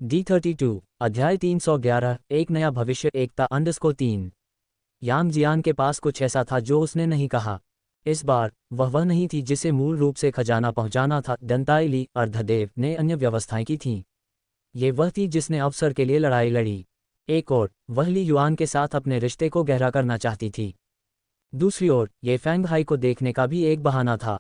D32 अध्याय 311 एक नया भविष्य एकता _3। यांग जियान के पास कुछ ऐसा था जो उसने नहीं कहा। इस बार वह नहीं थी जिसे मूल रूप से खजाना पहुंचाना था। दंताई ली अर्धदेव ने अन्य व्यवस्थाएं की थीं। ये वह थी जिसने अवसर के लिए लड़ाई लड़ी। एक और वह ली युआन के साथ अपने रिश्ते को गहरा करना चाहती थी। दूसरी ओर ये फैंग हाई को देखने का भी एक बहाना था।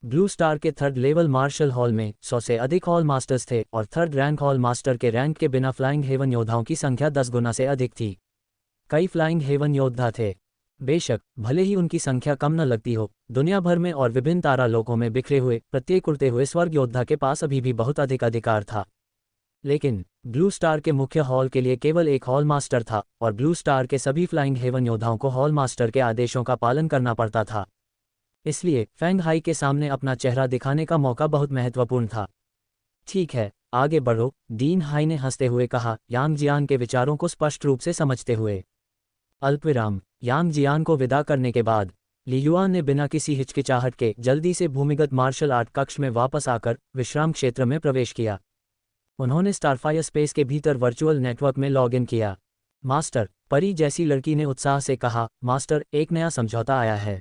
ब्लू स्टार के थर्ड लेवल मार्शल हॉल में 100 से अधिक हॉल मास्टर्स थे और थर्ड रैंक हॉल मास्टर के रैंक के बिना फ्लाइंग हेवन योद्धाओं की संख्या 10 गुना से अधिक थी। कई फ्लाइंग हेवन योद्धा थे। बेशक भले ही उनकी संख्या कम न लगती हो, दुनिया भर में और विभिन्न तारालोकों में बिखरे हुए प्रत्येक उड़ते हुए स्वर्ग योद्धा के पास अभी भी बहुत अधिक अधिकार था। लेकिन ब्लू स्टार के मुख्य हॉल के लिए केवल एक हॉल मास्टर था और ब्लू स्टार के सभी फ्लाइंग हेवन योद्धाओं को हॉल मास्टर के आदेशों का पालन करना पड़ता था। इसलिए फैंग हाई के सामने अपना चेहरा दिखाने का मौका बहुत महत्वपूर्ण था। ठीक है, आगे बढ़ो, डीन हाई ने हंसते हुए कहा, यांग जियान के विचारों को स्पष्ट रूप से समझते हुए। अल्पविराम। यांग जियान को विदा करने के बाद ली युआन ने बिना किसी हिचकिचाहट के जल्दी से भूमिगत मार्शल आर्ट कक्ष में वापस आकर विश्राम क्षेत्र में प्रवेश किया। उन्होंने स्टारफायर स्पेस के भीतर वर्चुअल नेटवर्क में लॉग इन किया। मास्टर, परी जैसी लड़की ने उत्साह से कहा, मास्टर, एक नया समझौता आया है।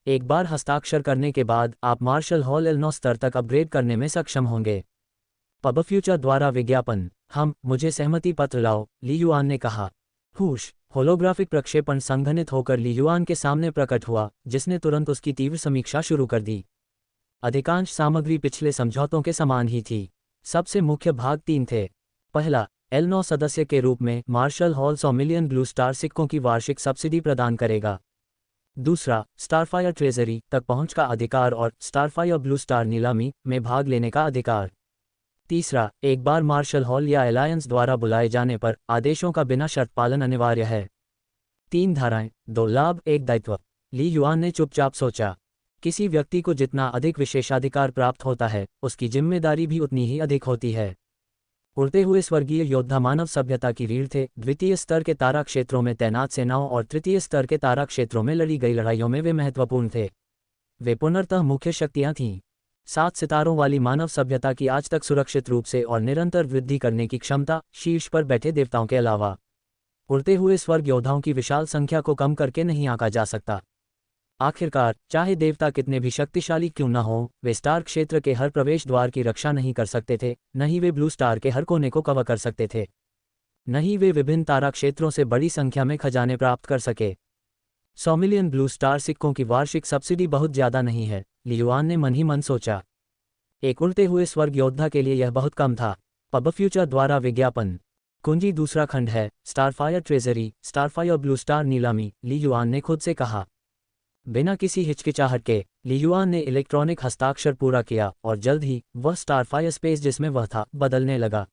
एक बार हस्ताक्षर करने के बाद आप मार्शल हॉल L9 स्तर तक अपग्रेड करने में सक्षम होंगे। पब फ्यूचर द्वारा विज्ञापन। मुझे सहमति पत्र लाओ, ली युआन ने कहा। हुश। होलोग्राफिक प्रक्षेपण संघनित होकर ली युआन के सामने प्रकट हुआ, जिसने तुरंत उसकी तीव्र समीक्षा शुरू कर दी। अधिकांश सामग्री पिछले समझौतों के समान ही थी। सबसे मुख्य भाग 3 थे। पहला, L9 सदस्य के रूप में martial hall 100 million blue star सिक्कों की वार्षिक सब्सिडी प्रदान करेगा। दूसरा, स्टारफायर ट्रेजरी तक पहुंच का अधिकार और स्टारफायर ब्लू स्टार नीलामी में भाग लेने का अधिकार। तीसरा, एक बार मार्शल हॉल या अलायंस द्वारा बुलाए जाने पर आदेशों का बिना शर्त पालन अनिवार्य है। 3 धाराएं, 2 लाभ, 1 दायित्व। ली युआन ने चुपचाप सोचा। किसी व्यक्ति को जितना अधिक विशेषाधिकार प्राप्त होता है, उसकी जिम्मेदारी भी उतनी ही अधिक होती है। उड़ते हुए स्वर्गीय योद्धा मानव सभ्यता की रीढ़ थे। द्वितीय स्तर के तारा क्षेत्रों में तैनात सेनाओं और तृतीय स्तर के तारा क्षेत्रों में लड़ी गई लड़ाइयों में वे महत्वपूर्ण थे। वे पुनर्तः मुख्य शक्तियां थीं। 7 सितारों वाली मानव सभ्यता की आज तक सुरक्षित रूप से और निरंतर वृद्धि करने की क्षमता, शीर्ष पर बैठे देवताओं के अलावा उड़ते हुए स्वर्ग योद्धाओं की विशाल संख्या को कम करके नहीं आंका जा सकता। आखिरकार, चाहे देवता कितने भी शक्तिशाली क्यों न हों, वे स्टार क्षेत्र के हर प्रवेश द्वार की रक्षा नहीं कर सकते थे, न ही वे ब्लू स्टार के हर कोने को कवर कर सकते थे, न ही वे विभिन्न तारा क्षेत्रों से बड़ी संख्या में खजाने प्राप्त कर सके। 100 मिलियन ब्लू स्टार सिक्कों की वार्षिक सब्सिडी बहुत ज्यादा नहीं है, ली युआन ने मन ही मन सोचा। एक उड़ते हुए स्वर्ग योद्धा के लिए यह बहुत कम था। पब फ्यूचर द्वारा विज्ञापन। कुंजी दूसरा खंड है, Starfire treasury, Starfire blue star नीलामी, ली युआन ने खुद से कहा। बिना किसी हिचकिचाहट के ली युआन ने इलेक्ट्रॉनिक हस्ताक्षर पूरा किया और जल्द ही वह स्टारफायर स्पेस जिसमें वह था बदलने लगा।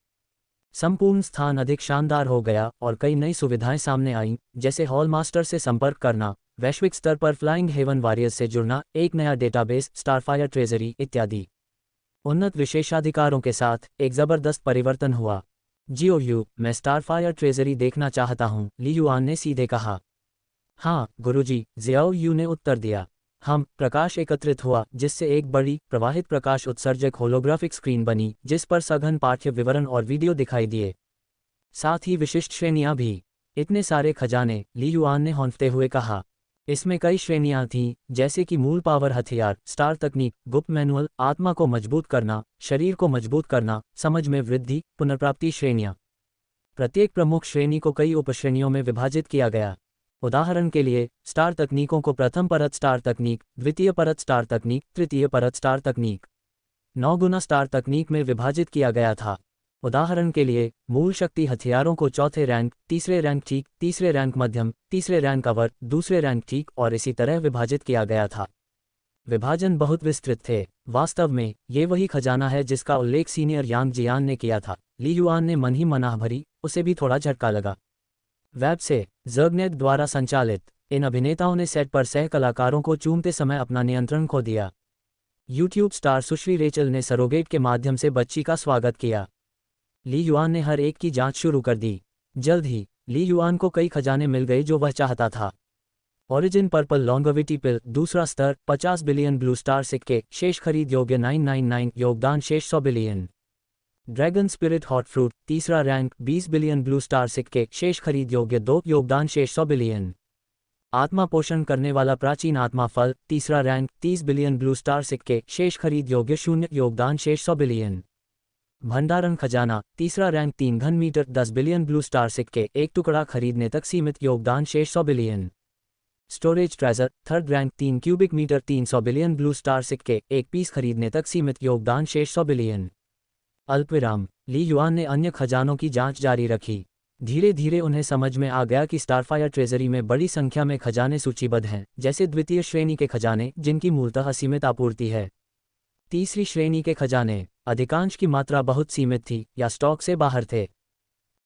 संपूर्ण स्थान अधिक शानदार हो गया और कई नई सुविधाएं सामने आईं, जैसे हॉल मास्टर से संपर्क करना, वैश्विक स्तर पर फ्लाइंग हेवन वॉरियर्स से जुड़ना, एक नया डेटाबेस, स्टारफायर ट्रेजरी इत्यादि। उन्नत विशेषाधिकारों के साथ एक जबरदस्त परिवर्तन हुआ। जियो, मैं स्टारफायर ट्रेजरी देखना चाहता हूं, ली युआन ने सीधे कहा। हाँ गुरुजी, जियाओ यू ने उत्तर दिया। प्रकाश एकत्रित हुआ, जिससे एक बड़ी प्रवाहित प्रकाश उत्सर्जक होलोग्राफिक स्क्रीन बनी, जिस पर सघन पाठ्य विवरण और वीडियो दिखाई दिए। साथ ही विशिष्ट श्रेणियां भी। इतने सारे खजाने, ली युआन ने हौंफते हुए कहा। इसमें कई श्रेणियां थीं, जैसे कि मूल पावर हथियार, स्टार तकनीक, गुप्त मैनुअल, आत्मा को मजबूत करना, शरीर को मजबूत करना, समझ में वृद्धि, पुनर्प्राप्ति श्रेणियां। प्रत्येक प्रमुख श्रेणी को कई उपश्रेणियों में विभाजित किया गया। उदाहरण के लिए, स्टार तकनीकों को प्रथम परत स्टार तकनीक, द्वितीय परत स्टार तकनीक, तृतीय परत स्टार तकनीक, 9 गुना स्टार तकनीक में विभाजित किया गया था। उदाहरण के लिए, मूल शक्ति हथियारों को चौथे रैंक, तीसरे रैंक ठीक, तीसरे रैंक मध्यम, तीसरे रैंक अवर, दूसरे रैंक ठीक और इसी तरह विभाजित किया गया था। विभाजन बहुत विस्तृत थे। वास्तव में ये वही खजाना है जिसका उल्लेख सीनियर यांग जियान ने किया था। ली युआन ने मन ही मन भरी, उसे भी थोड़ा झटका लगा। वेब से ज़र्गनेट द्वारा संचालित इन अभिनेताओं ने सेट पर सह कलाकारों को चूमते समय अपना नियंत्रण खो दिया। यूट्यूब स्टार सुश्री रेचल ने सरोगेट के माध्यम से बच्ची का स्वागत किया। ली युआन ने हर एक की जांच शुरू कर दी। जल्द ही ली युआन को कई खजाने मिल गए जो वह चाहता था। ओरिजिन पर्पल लॉन्गेविटी पिल, दूसरा स्तर, 50 बिलियन ब्लू स्टार सिक्के, शेष खरीद योग्य 999, योगदान शेष 100 billion. Dragon spirit hot fruit तीसरा रैंक 20 बिलियन ब्लू स्टार सिक्के शेष खरीद योग्य 2 योगदान शेष 100 बिलियन। आत्मा पोषण करने वाला प्राचीन आत्मा फल तीसरा रैंक 30 बिलियन ब्लू स्टार सिक्के शेष खरीद योग्य 0 योगदान शेष 100 बिलियन। भंडारण खजाना तीसरा रैंक 3 घन मीटर 10 बिलियन ब्लू स्टार सिक्के एक टुकड़ा खरीदने तक सीमित योगदान शेष 100 billion. Storage treasure third rank 3 cubic metre 300 billion blue star सिक्के एक पीस खरीदने तक सीमित योगदान शेष 100 बिलियन। अल्पविराम ली युआन ने अन्य खजानों की जांच जारी रखी। धीरे धीरे उन्हें समझ में आ गया कि स्टारफायर ट्रेजरी में बड़ी संख्या में खजाने सूचीबद्ध हैं, जैसे द्वितीय श्रेणी के खजाने जिनकी मूलतः असीमित आपूर्ति है। तीसरी श्रेणी के खजाने अधिकांश की मात्रा बहुत सीमित थी या स्टॉक से बाहर थे।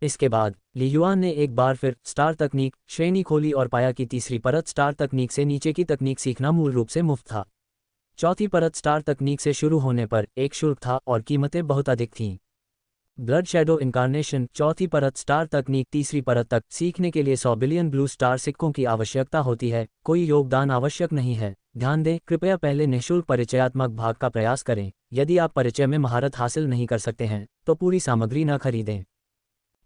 इसके बाद ली युआन ने एक बार फिर स्टार तकनीक श्रेणी खोली और पाया कि तीसरी परत स्टार तकनीक से नीचे की तकनीक सीखना मूल रूप से मुफ्त था। चौथी परत स्टार तकनीक से शुरू होने पर एक शुल्क था और कीमतें बहुत अधिक थीं। ब्लड शैडो इनकार्नेशन चौथी परत स्टार तकनीक तीसरी परत तक सीखने के लिए 100 बिलियन ब्लू स्टार सिक्कों की आवश्यकता होती है। कोई योगदान आवश्यक नहीं है। ध्यान दें, कृपया पहले निःशुल्क परिचयात्मक भाग का प्रयास करें। यदि आप परिचय में महारत हासिल नहीं कर सकते हैं तो पूरी सामग्री न खरीदें।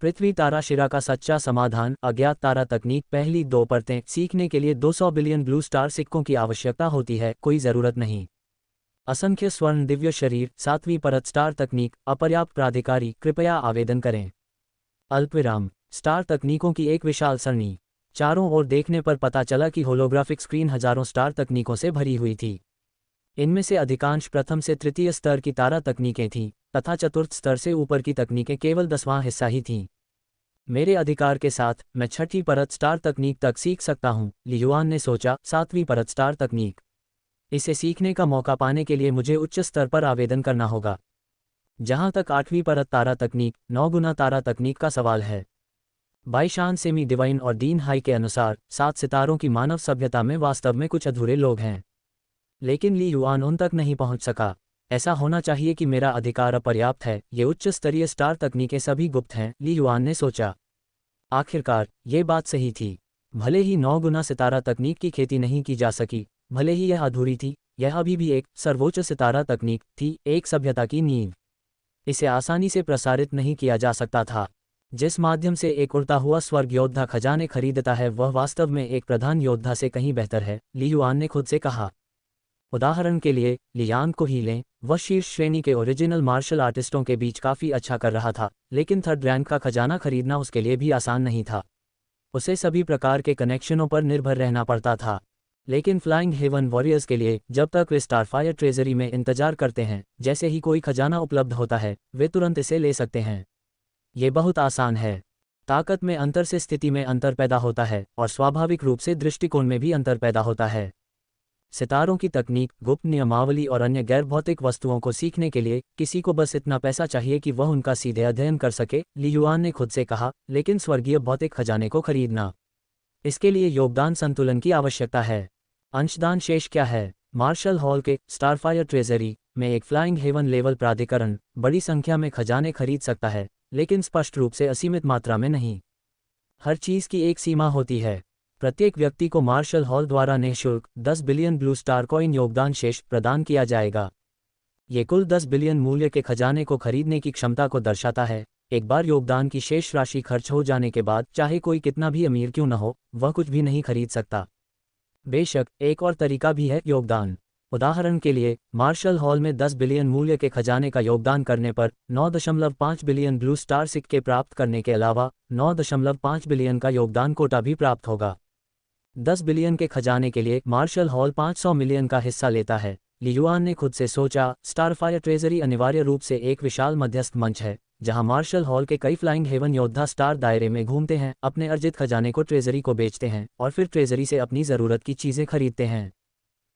पृथ्वी तारा शिरा का सच्चा समाधान अज्ञात तारा तकनीक पहली 2 परतें सीखने के लिए 200 बिलियन ब्लू स्टार सिक्कों की आवश्यकता होती है, कोई ज़रूरत नहीं। असंख्य स्वर्ण दिव्य शरीर 7वीं परत स्टार तकनीक अपर्याप्त प्राधिकारी कृपया आवेदन करें। अल्पविराम स्टार तकनीकों की एक विशाल सरणी। चारों ओर देखने पर पता चला कि होलोग्राफिक स्क्रीन हजारों स्टार तकनीकों से भरी हुई थी। इनमें से अधिकांश प्रथम से तृतीय स्तर की तारा तकनीकें थीं तथा चतुर्थ स्तर से ऊपर की तकनीकें केवल 10वां हिस्सा ही थीं। मेरे अधिकार के साथ मैं 6ठी परत स्टार तकनीक तक सीख सकता हूं, ली युआन ने सोचा। 7वीं परत स्टार तकनीक, इसे सीखने का मौका पाने के लिए मुझे उच्च स्तर पर आवेदन करना होगा। जहां तक 8वीं परत तारा तकनीक 9 गुना तारा तकनीक का सवाल है। बाईशान सेमी डिवाइन और डीन हाई के अनुसार 7 सितारों की मानव सभ्यता में वास्तव में कुछ अधूरे लोग हैं, लेकिन ली युआन उन तक नहीं पहुंच सका। ऐसा होना चाहिए कि मेरा अधिकार अपर्याप्त है। ये उच्च स्तरीय स्टार तकनीकें सभी गुप्त हैं, ली युआन ने सोचा। आखिरकार ये बात सही थी। भले ही 9 गुना सितारा तकनीक की खेती नहीं की जा सकी, भले ही यह अधूरी थी, यह अभी भी एक सर्वोच्च सितारा तकनीक थी, एक सभ्यता की नींव। इसे आसानी से प्रसारित नहीं किया जा सकता था। जिस माध्यम से एक उड़ता हुआ स्वर्ग योद्धा खजाने खरीदता है वह वास्तव में एक प्रधान योद्धा से कहीं बेहतर है, ली युआन ने खुद से कहा। उदाहरण के लिए लियान को ही लें, वह शीर्ष श्रेणी के ओरिजिनल मार्शल आर्टिस्टों के बीच काफ़ी अच्छा कर रहा था, लेकिन थर्ड रैंक का खजाना खरीदना उसके लिए भी आसान नहीं था। उसे सभी प्रकार के कनेक्शनों पर निर्भर रहना पड़ता था। लेकिन फ्लाइंग हेवन वॉरियर्स के लिए, जब तक वे स्टारफायर ट्रेजरी में इंतजार करते हैं, जैसे ही कोई खजाना उपलब्ध होता है वे तुरंत इसे ले सकते हैं। ये बहुत आसान है। ताकत में अंतर से स्थिति में अंतर पैदा होता है और स्वाभाविक रूप से दृष्टिकोण में भी अंतर पैदा होता है। सितारों की तकनीक, गुप्त नियमावली और अन्य गैर भौतिक वस्तुओं को सीखने के लिए किसी को बस इतना पैसा चाहिए कि वह उनका सीधे अध्ययन कर सके, ली युआन ने खुद से कहा। लेकिन स्वर्गीय भौतिक खजाने को खरीदना, इसके लिए योगदान संतुलन की आवश्यकता है। अंशदान शेष क्या है? मार्शल हॉल के स्टारफायर ट्रेजरी में एक फ्लाइंग हेवन लेवल प्राधिकरण बड़ी संख्या में खजाने खरीद सकता है, लेकिन स्पष्ट रूप से असीमित मात्रा में नहीं। हर चीज़ की एक सीमा होती है। प्रत्येक व्यक्ति को मार्शल हॉल द्वारा निःशुल्क 10 बिलियन ब्लू स्टार कॉइन योगदान शेष प्रदान किया जाएगा। ये कुल 10 बिलियन मूल्य के खजाने को खरीदने की क्षमता को दर्शाता है। एक बार योगदान की शेष राशि खर्च हो जाने के बाद चाहे कोई कितना भी अमीर क्यों न हो, वह कुछ भी नहीं खरीद सकता। बेशक एक और तरीका भी है योगदान। उदाहरण के लिए, मार्शल हॉल में 10 बिलियन मूल्य के खजाने का योगदान करने पर 9.5 बिलियन ब्लू स्टार सिक्के प्राप्त करने के अलावा 9.5 बिलियन का योगदान कोटा भी प्राप्त होगा। 10 बिलियन के खजाने के लिए मार्शल हॉल 500 मिलियन का हिस्सा लेता है, ली युआन ने खुद से सोचा। स्टारफायर ट्रेजरी अनिवार्य रूप से एक विशाल मध्यस्थ मंच है, जहां मार्शल हॉल के कई फ्लाइंग हेवन योद्धा स्टार दायरे में घूमते हैं, अपने अर्जित खजाने को ट्रेजरी को बेचते हैं और फिर ट्रेजरी से अपनी ज़रूरत की चीज़ें खरीदते हैं।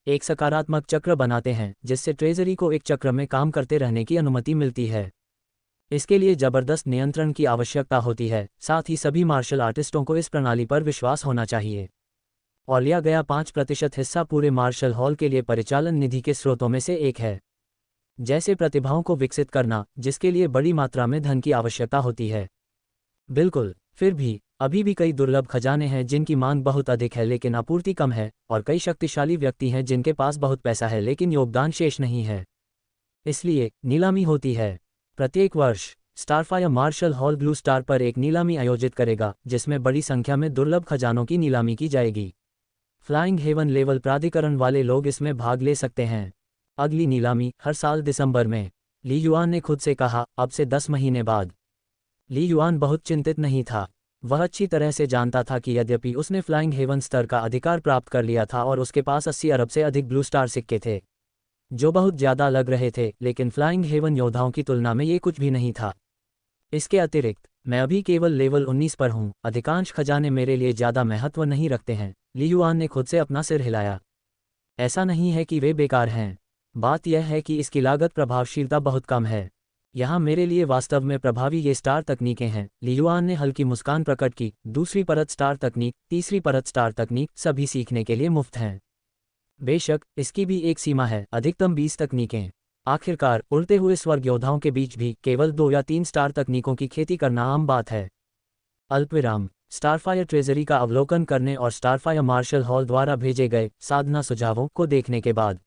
एक सकारात्मक चक्र बनाते हैं जिससे ट्रेजरी को एक चक्र में काम करते रहने की अनुमति मिलती है। इसके लिए जबरदस्त नियंत्रण की आवश्यकता होती है, साथ ही सभी मार्शल आर्टिस्टों को इस प्रणाली पर विश्वास होना चाहिए। और लिया गया 5% हिस्सा पूरे मार्शल हॉल के लिए परिचालन निधि के स्रोतों में से एक है। जैसे प्रतिभाओं को विकसित करना, जिसके लिए बड़ी मात्रा में धन की आवश्यकता होती है। बिल्कुल। फिर भी अभी भी कई दुर्लभ खजाने हैं जिनकी मांग बहुत अधिक है लेकिन आपूर्ति कम है, और कई शक्तिशाली व्यक्ति हैं जिनके पास बहुत पैसा है लेकिन योगदान शेष नहीं है। इसलिए नीलामी होती है। प्रत्येक वर्ष Starfire martial hall blue star पर एक नीलामी आयोजित करेगा, जिसमें बड़ी संख्या में दुर्लभ खजानों की नीलामी की जाएगी। फ्लाइंग हेवन लेवल प्राधिकरण वाले लोग इसमें भाग ले सकते हैं। अगली नीलामी हर साल दिसंबर में। ली युआन ने खुद से कहा, अब से 10 महीने बाद। ली युआन बहुत चिंतित नहीं था। वह अच्छी तरह से जानता था कि यद्यपि उसने फ्लाइंग हेवन स्तर का अधिकार प्राप्त कर लिया था और उसके पास 80 अरब से अधिक ब्लू स्टार सिक्के थे, जो बहुत ज़्यादा लग रहे थे, लेकिन फ्लाइंग हेवन योद्धाओं की तुलना में ये कुछ भी नहीं था। इसके अतिरिक्त मैं अभी केवल लेवल 19 पर हूँ। अधिकांश खजाने मेरे लिए ज़्यादा महत्व नहीं रखते हैं। ली युआन ने खुद से अपना सिर हिलाया। ऐसा नहीं है कि वे बेकार हैं। बात यह है कि इसकी लागत प्रभावशीलता बहुत कम है। यहाँ मेरे लिए वास्तव में प्रभावी ये स्टार तकनीकें हैं। ली युआन ने हल्की मुस्कान प्रकट की। दूसरी परत स्टार तकनीक, तीसरी परत स्टार तकनीक, सभी सीखने के लिए मुफ्त हैं। बेशक इसकी भी एक सीमा है, अधिकतम 20 तकनीकें। आखिरकार उड़ते हुए स्वर्ग योद्धाओं के बीच भी केवल 2 या 3 स्टार तकनीकों की खेती करना आम बात है। अल्पविराम। स्टारफायर ट्रेजरी का अवलोकन करने और स्टारफायर मार्शल हॉल द्वारा भेजे गए साधना सुझावों को देखने के बाद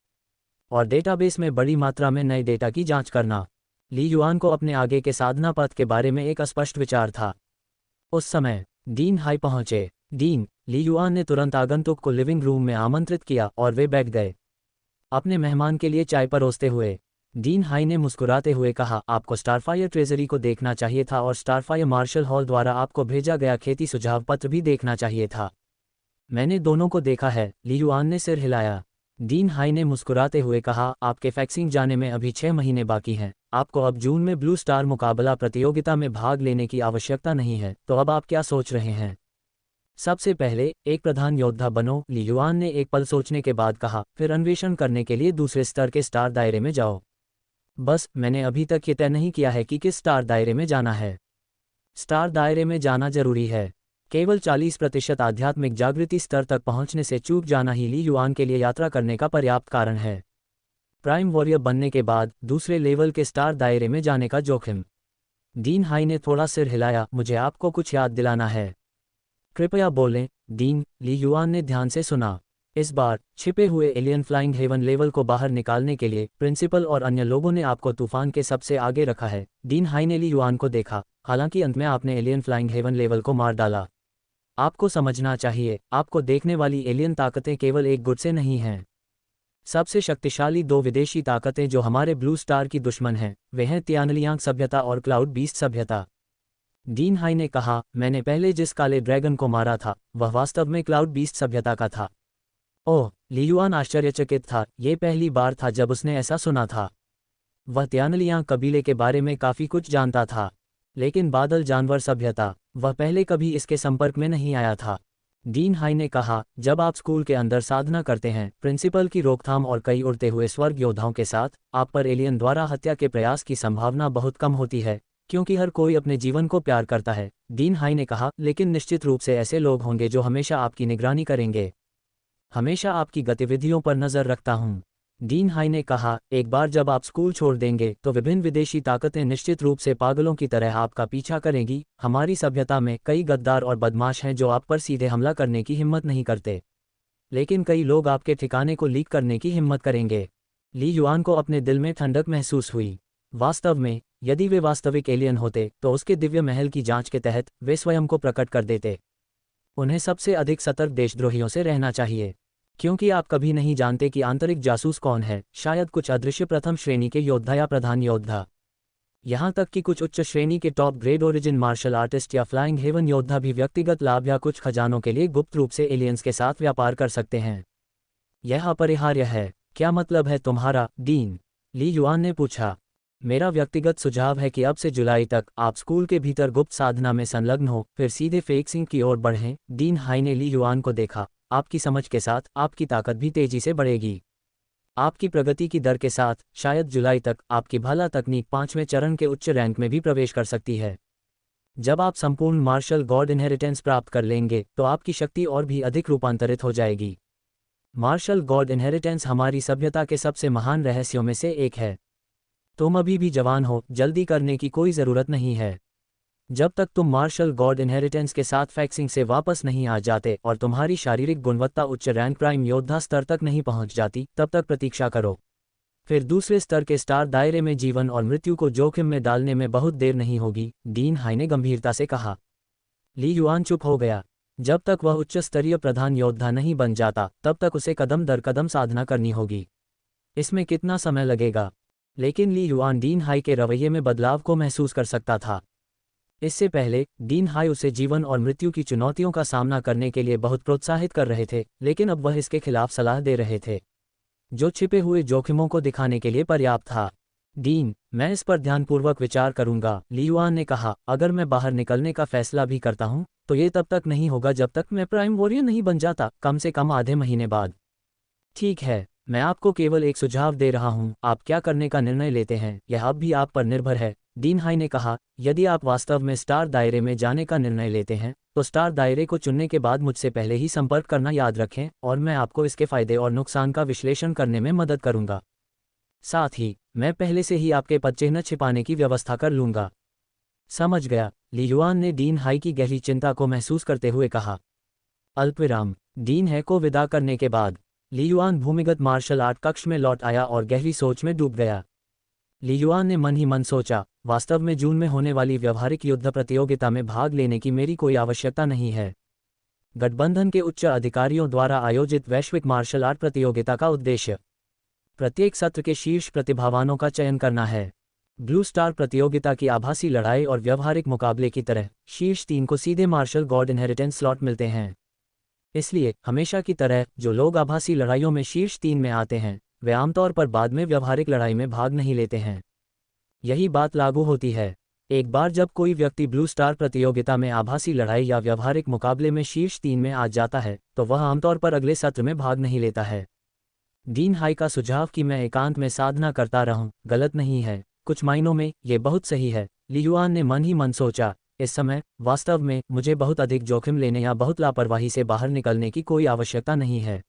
और डेटाबेस में बड़ी मात्रा में नए डेटा की जांच करना, ली युआन को अपने आगे के साधना पथ के बारे में एक अस्पष्ट विचार था। उस समय डीन हाई पहुंचे। डीन, ली युआन ने तुरंत आगंतुक को लिविंग रूम में आमंत्रित किया और वे बैठ गए, अपने मेहमान के लिए चाय परोसते हुए। डीन हाई ने मुस्कुराते हुए कहा, आपको स्टारफायर ट्रेजरी को देखना चाहिए था और स्टारफायर मार्शल हॉल द्वारा आपको भेजा गया खेती सुझाव पत्र भी देखना चाहिए था। मैंने दोनों को देखा है। ली युआन ने सिर हिलाया। डीन हाई ने मुस्कुराते हुए कहा, आपके फैक्सिंग जाने में अभी 6 महीने बाकी हैं। आपको अब जून में ब्लू स्टार मुकाबला प्रतियोगिता में भाग लेने की आवश्यकता नहीं है, तो अब आप क्या सोच रहे हैं? सबसे पहले एक प्रधान योद्धा बनो, ली युआन ने एक पल सोचने के बाद कहा, फिर अन्वेषण करने के लिए दूसरे स्तर के स्टार दायरे में जाओ। बस मैंने अभी तक ये तय नहीं किया है कि किस स्टार दायरे में जाना है। स्टार दायरे में जाना जरूरी है। केवल 40% आध्यात्मिक जागृति स्तर तक पहुंचने से चूक जाना ही ली युआन के लिए यात्रा करने का पर्याप्त कारण है। प्राइम वॉरियर बनने के बाद दूसरे लेवल के स्टार दायरे में जाने का जोखिम। डीन हाई ने थोड़ा सिर हिलाया, मुझे आपको कुछ याद दिलाना है। कृपया बोलें, डीन। ली युआन ने ध्यान से सुना। इस बार छिपे हुए एलियन फ्लाइंग हेवन लेवल को बाहर निकालने के लिए प्रिंसिपल और अन्य लोगों ने आपको तूफान के सबसे आगे रखा है। डीन हाई ने ली युआन को देखा। हालांकि अंत में आपने एलियन फ्लाइंग हेवन लेवल को मार डाला। आपको समझना चाहिए, आपको देखने वाली एलियन ताकतें केवल एक गुट से नहीं हैं। सबसे शक्तिशाली 2 विदेशी ताकतें जो हमारे ब्लू स्टार की दुश्मन हैं, वे हैं तियानलियांग सभ्यता और क्लाउड बीस्ट सभ्यता। डीन हाई ने कहा, मैंने पहले जिस काले ड्रैगन को मारा था वह वास्तव में क्लाउड बीस्ट सभ्यता का था। ओह, ली युआन आश्चर्यचकित था। ये पहली बार था जब उसने ऐसा सुना था। वह तियानलियांग कबीले के बारे में काफ़ी कुछ जानता था, लेकिन बादल जानवर सभ्यता, वह पहले कभी इसके संपर्क में नहीं आया था। डीन हाई ने कहा, जब आप स्कूल के अंदर साधना करते हैं, प्रिंसिपल की रोकथाम और कई उड़ते हुए स्वर्ग योद्धाओं के साथ, आप पर एलियन द्वारा हत्या के प्रयास की संभावना बहुत कम होती है, क्योंकि हर कोई अपने जीवन को प्यार करता है। डीन हाई ने कहा, लेकिन निश्चित रूप से ऐसे लोग होंगे जो हमेशा आपकी निगरानी करेंगे। हमेशा आपकी गतिविधियों पर नज़र रखता हूँ। डीन हाई ने कहा, एक बार जब आप स्कूल छोड़ देंगे तो विभिन्न विदेशी ताकतें निश्चित रूप से पागलों की तरह आपका पीछा करेंगी। हमारी सभ्यता में कई गद्दार और बदमाश हैं जो आप पर सीधे हमला करने की हिम्मत नहीं करते, लेकिन कई लोग आपके ठिकाने को लीक करने की हिम्मत करेंगे। ली युआन को अपने दिल में ठंडक महसूस हुई। वास्तव में यदि वे वास्तविक एलियन होते तो उसके दिव्य महल की जांच के तहत वे स्वयं को प्रकट कर देते। उन्हें सबसे अधिक सतर्क देशद्रोहियों से रहना चाहिए, क्योंकि आप कभी नहीं जानते कि आंतरिक जासूस कौन है। शायद कुछ अदृश्य प्रथम श्रेणी के योद्धा या प्रधान योद्धा, यहाँ तक कि कुछ उच्च श्रेणी के top grade origin martial artist या फ्लाइंग हेवन योद्धा भी व्यक्तिगत लाभ या कुछ खजानों के लिए गुप्त रूप से एलियंस के साथ व्यापार कर सकते हैं। यह अपरिहार्य है। क्या मतलब है तुम्हारा, डीन? ली युआन ने पूछा। मेरा व्यक्तिगत सुझाव है कि अब से जुलाई तक आप स्कूल के भीतर गुप्त साधना में संलग्न हो, फिर सीधे फेक्सिंग की ओर बढ़ें। डीन हाई ने ली युआन को देखा। आपकी समझ के साथ आपकी ताकत भी तेजी से बढ़ेगी। आपकी प्रगति की दर के साथ शायद जुलाई तक आपकी भाला तकनीक 5वें चरण के उच्च रैंक में भी प्रवेश कर सकती है। जब आप संपूर्ण मार्शल गॉड इनहेरिटेंस प्राप्त कर लेंगे तो आपकी शक्ति और भी अधिक रूपांतरित हो जाएगी। मार्शल गॉड इनहेरिटेंस हमारी सभ्यता के सबसे महान रहस्यों में से एक है। तुम अभी भी जवान हो, जल्दी करने की कोई ज़रूरत नहीं है। जब तक तुम मार्शल गॉड इनहेरिटेंस के साथ फैक्सिंग से वापस नहीं आ जाते और तुम्हारी शारीरिक गुणवत्ता उच्च रैंक प्राइम योद्धा स्तर तक नहीं पहुंच जाती, तब तक प्रतीक्षा करो। फिर दूसरे स्तर के स्टार दायरे में जीवन और मृत्यु को जोखिम में डालने में बहुत देर नहीं होगी, डीन हाई ने गंभीरता से कहा। ली युआन चुप हो गया। जब तक वह उच्च स्तरीय प्रधान योद्धा नहीं बन जाता तब तक उसे कदम दर कदम साधना करनी होगी। इसमें कितना समय लगेगा? लेकिन ली युआन डीन हाई के रवैये में बदलाव को महसूस कर सकता था। इससे पहले डीन हाई उसे जीवन और मृत्यु की चुनौतियों का सामना करने के लिए बहुत प्रोत्साहित कर रहे थे, लेकिन अब वह इसके खिलाफ सलाह दे रहे थे, जो छिपे हुए जोखिमों को दिखाने के लिए पर्याप्त था। डीन, मैं इस पर ध्यानपूर्वक विचार करूंगा, ली युआन ने कहा। अगर मैं बाहर निकलने का फैसला भी करता हूं, तो ये तब तक नहीं होगा जब तक मैं प्राइम वॉरियर नहीं बन जाता, कम से कम आधे महीने बाद। ठीक है, मैं आपको केवल एक सुझाव दे रहा हूं, आप क्या करने का निर्णय लेते हैं यह अब भी आप पर निर्भर है, डीन हाई ने कहा। यदि आप वास्तव में स्टार दायरे में जाने का निर्णय लेते हैं, तो स्टार दायरे को चुनने के बाद मुझसे पहले ही संपर्क करना याद रखें, और मैं आपको इसके फायदे और नुकसान का विश्लेषण करने में मदद करूंगा। साथ ही मैं पहले से ही आपके पदचिह्न छिपाने की व्यवस्था कर लूंगा। समझ गया, ली युआन ने डीन हाई की गहरी चिंता को महसूस करते हुए कहा। अल्पविराम। डीन है को विदा करने के बाद ली युआन भूमिगत मार्शल आर्ट कक्ष में लौट आया और गहरी सोच में डूब गया। ली युआन ने मन ही मन सोचा, वास्तव में जून में होने वाली व्यवहारिक युद्ध प्रतियोगिता में भाग लेने की मेरी कोई आवश्यकता नहीं है। गठबंधन के उच्च अधिकारियों द्वारा आयोजित वैश्विक मार्शल आर्ट प्रतियोगिता का उद्देश्य प्रत्येक सत्र के शीर्ष प्रतिभावानों का चयन करना है। ब्लू स्टार प्रतियोगिता की आभासी लड़ाई और व्यवहारिक मुकाबले की तरह शीर्ष 3 को सीधे मार्शल गॉड इनहेरिटेंस स्लॉट मिलते हैं। इसलिए हमेशा की तरह जो लोग आभासी लड़ाइयों में शीर्ष 3 में आते हैं, वे आमतौर पर बाद में व्यवहारिक लड़ाई में भाग नहीं लेते हैं। यही बात लागू होती है। एक बार जब कोई व्यक्ति ब्लू स्टार प्रतियोगिता में आभासी लड़ाई या व्यवहारिक मुकाबले में शीर्ष 3 में आ जाता है, तो वह आमतौर पर अगले सत्र में भाग नहीं लेता है। डीन हाई का सुझाव कि मैं एकांत में साधना करता रहूं, गलत नहीं है। कुछ मायनों में ये बहुत सही है, ली युआन ने मन ही मन सोचा। इस समय वास्तव में मुझे बहुत अधिक जोखिम लेने या बहुत लापरवाही से बाहर निकलने की कोई आवश्यकता नहीं है।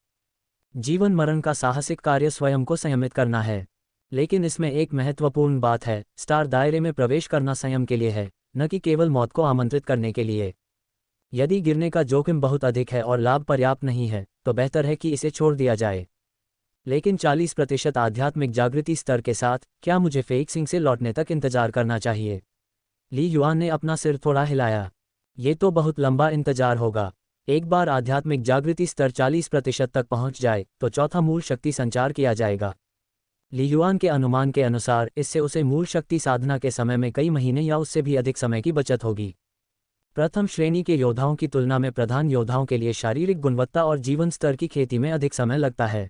जीवन मरण का साहसिक कार्य स्वयं को संयमित करना है। लेकिन इसमें एक महत्वपूर्ण बात है, स्टार दायरे में प्रवेश करना संयम के लिए है, न कि केवल मौत को आमंत्रित करने के लिए। यदि गिरने का जोखिम बहुत अधिक है और लाभ पर्याप्त नहीं है, तो बेहतर है कि इसे छोड़ दिया जाए। लेकिन 40% आध्यात्मिक जागृति स्तर के साथ क्या मुझे फेक्सिंग से लौटने तक इंतजार करना चाहिए? ली युआन ने अपना सिर थोड़ा हिलाया। ये तो बहुत लंबा इंतजार होगा। एक बार आध्यात्मिक जागृति स्तर 40% तक पहुंच जाए तो चौथा मूल शक्ति संचार किया जाएगा। ली युआन के अनुमान के अनुसार इससे उसे मूल शक्ति साधना के समय में कई महीने या उससे भी अधिक समय की बचत होगी। प्रथम श्रेणी के योद्धाओं की तुलना में प्रधान योद्धाओं के लिए शारीरिक गुणवत्ता और जीवन स्तर की खेती में अधिक समय लगता है।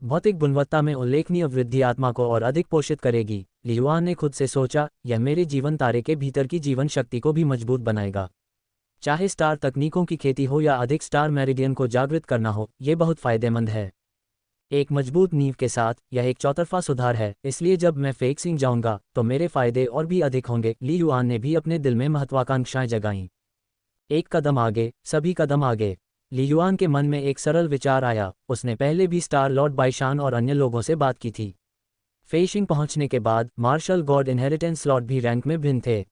भौतिक गुणवत्ता में उल्लेखनीय वृद्धि आत्मा को और अधिक पोषित करेगी, ली युआन ने खुद से सोचा। यह मेरे जीवन तारे के भीतर की जीवन शक्ति को भी मजबूत बनाएगा। चाहे स्टार तकनीकों की खेती हो या अधिक स्टार मेरिडियन को जागृत करना हो, ये बहुत फायदेमंद है। एक मजबूत नींव के साथ यह एक चौतरफा सुधार है, इसलिए जब मैं फेक्सिंग जाऊंगा तो मेरे फायदे और भी अधिक होंगे। ली युआन ने भी अपने दिल में महत्वाकांक्षाएं जगाईं। एक कदम आगे, सभी कदम आगे। ली युआन के मन में एक सरल विचार आया। उसने पहले भी स्टार लॉर्ड बाइशान और अन्य लोगों से बात की थी। फेक्सिंग पहुंचने के बाद मार्शल गॉड इनहेरिटेंस स्लॉट भी रैंक में भिन्न थे।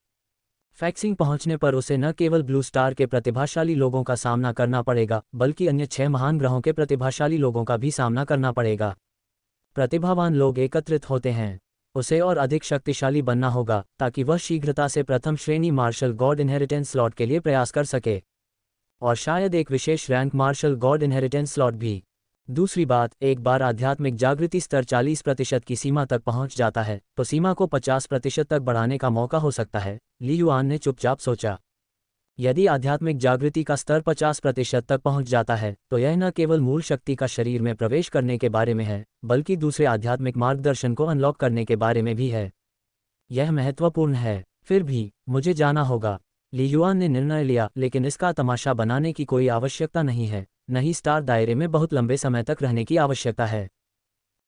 फेक्सिंग पहुंचने पर उसे न केवल ब्लू स्टार के प्रतिभाशाली लोगों का सामना करना पड़ेगा, बल्कि अन्य 6 महान ग्रहों के प्रतिभाशाली लोगों का भी सामना करना पड़ेगा। प्रतिभावान लोग एकत्रित होते हैं। उसे और अधिक शक्तिशाली बनना होगा ताकि वह शीघ्रता से प्रथम श्रेणी मार्शल गॉड इनहेरिटेंस स्लॉट के लिए प्रयास कर सके, और शायद एक विशेष rank marshal god inheritance slot भी। दूसरी बात, एक बार आध्यात्मिक जागृति स्तर 40% की सीमा तक पहुंच जाता है तो सीमा को 50% तक बढ़ाने का मौका हो सकता है। ली युआन ने चुपचाप सोचा। यदि आध्यात्मिक जागृति का स्तर 50% तक पहुंच जाता है तो यह न केवल मूल शक्ति का शरीर में प्रवेश करने के बारे में है, बल्कि दूसरे आध्यात्मिक मार्गदर्शन को अनलॉक करने के बारे में भी है। यह महत्वपूर्ण है। फिर भी मुझे जाना होगा, ली युआन ने निर्णय लिया, लेकिन इसका तमाशा बनाने की कोई आवश्यकता नहीं है। नहीं, स्टार दायरे में बहुत लंबे समय तक रहने की आवश्यकता है।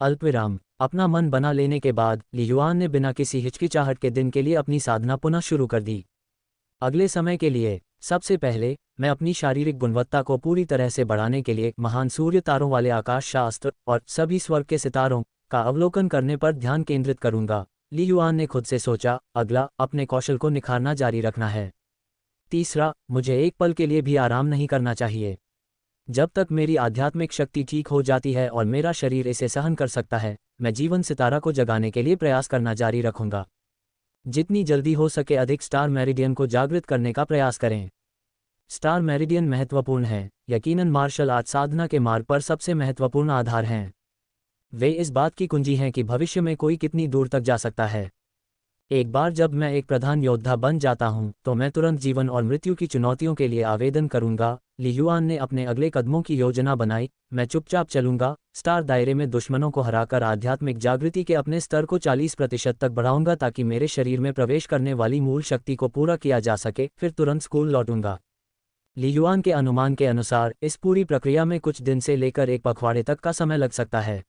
अल्पविराम। अपना मन बना लेने के बाद ली युआन ने बिना किसी हिचकिचाहट के दिन के लिए अपनी साधना पुनः शुरू कर दी। अगले समय के लिए सबसे पहले मैं अपनी शारीरिक गुणवत्ता को पूरी तरह से बढ़ाने के लिए महान सूर्य तारों वाले आकाश शास्त्र और सभी स्वर्ग के सितारों का अवलोकन करने पर ध्यान केंद्रित करूंगा। ली युआन ने खुद से सोचा। अगला, अपने कौशल को निखारना जारी रखना है। तीसरा, मुझे एक पल के लिए भी आराम नहीं करना चाहिए। जब तक मेरी आध्यात्मिक शक्ति ठीक हो जाती है और मेरा शरीर इसे सहन कर सकता है, मैं जीवन सितारा को जगाने के लिए प्रयास करना जारी रखूंगा। जितनी जल्दी हो सके अधिक स्टार मेरिडियन को जागृत करने का प्रयास करें। स्टार मेरिडियन महत्वपूर्ण हैं, यकीनन मार्शल आर्ट साधना के मार्ग पर सबसे महत्वपूर्ण आधार हैं। वे इस बात की कुंजी हैं कि भविष्य में कोई कितनी दूर तक जा सकता है। एक बार जब मैं एक प्रधान योद्धा बन जाता हूं, तो मैं तुरंत जीवन और मृत्यु की चुनौतियों के लिए आवेदन करूंगा। ली युआन ने अपने अगले कदमों की योजना बनाई। मैं चुपचाप चलूंगा, स्टार दायरे में दुश्मनों को हराकर आध्यात्मिक जागृति के अपने स्तर को 40% तक बढ़ाऊंगा ताकि मेरे शरीर में प्रवेश करने वाली मूल शक्ति को पूरा किया जा सके। फिर तुरंत स्कूल लौटूंगा। ली युआन के अनुमान के अनुसार इस पूरी प्रक्रिया में कुछ दिन से लेकर एक पखवाड़े तक का समय लग सकता है।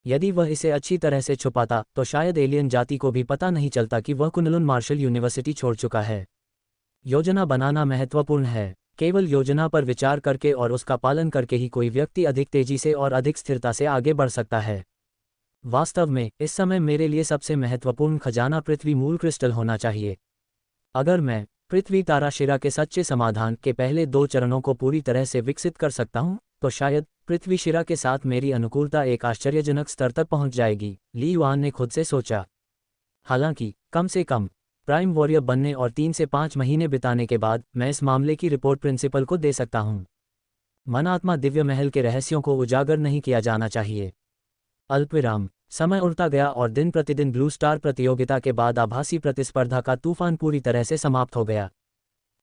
यदि वह इसे अच्छी तरह से छुपाता तो शायद एलियन जाति को भी पता नहीं चलता कि वह कुनलुन मार्शल यूनिवर्सिटी छोड़ चुका है। योजना बनाना महत्वपूर्ण है। केवल योजना पर विचार करके और उसका पालन करके ही कोई व्यक्ति अधिक तेजी से और अधिक स्थिरता से आगे बढ़ सकता है। वास्तव में इस समय मेरे लिए सबसे महत्वपूर्ण खजाना पृथ्वी मूल क्रिस्टल होना चाहिए। अगर मैं पृथ्वी ताराशिरा के सच्चे समाधान के पहले 2 चरणों को पूरी तरह से विकसित कर सकता हूं, तो शायद पृथ्वी शिरा के साथ मेरी अनुकूलता एक आश्चर्यजनक स्तर तक पहुंच जाएगी, ली युआन ने खुद से सोचा। हालांकि कम से कम प्राइम वॉरियर बनने और 3 से 5 महीने बिताने के बाद मैं इस मामले की रिपोर्ट प्रिंसिपल को दे सकता हूं। मन आत्मा दिव्य महल के रहस्यों को उजागर नहीं किया जाना चाहिए। अल्पविराम। समय उड़ता गया और दिन प्रतिदिन ब्लू स्टार प्रतियोगिता के बाद आभासी प्रतिस्पर्धा का तूफान पूरी तरह से समाप्त हो गया।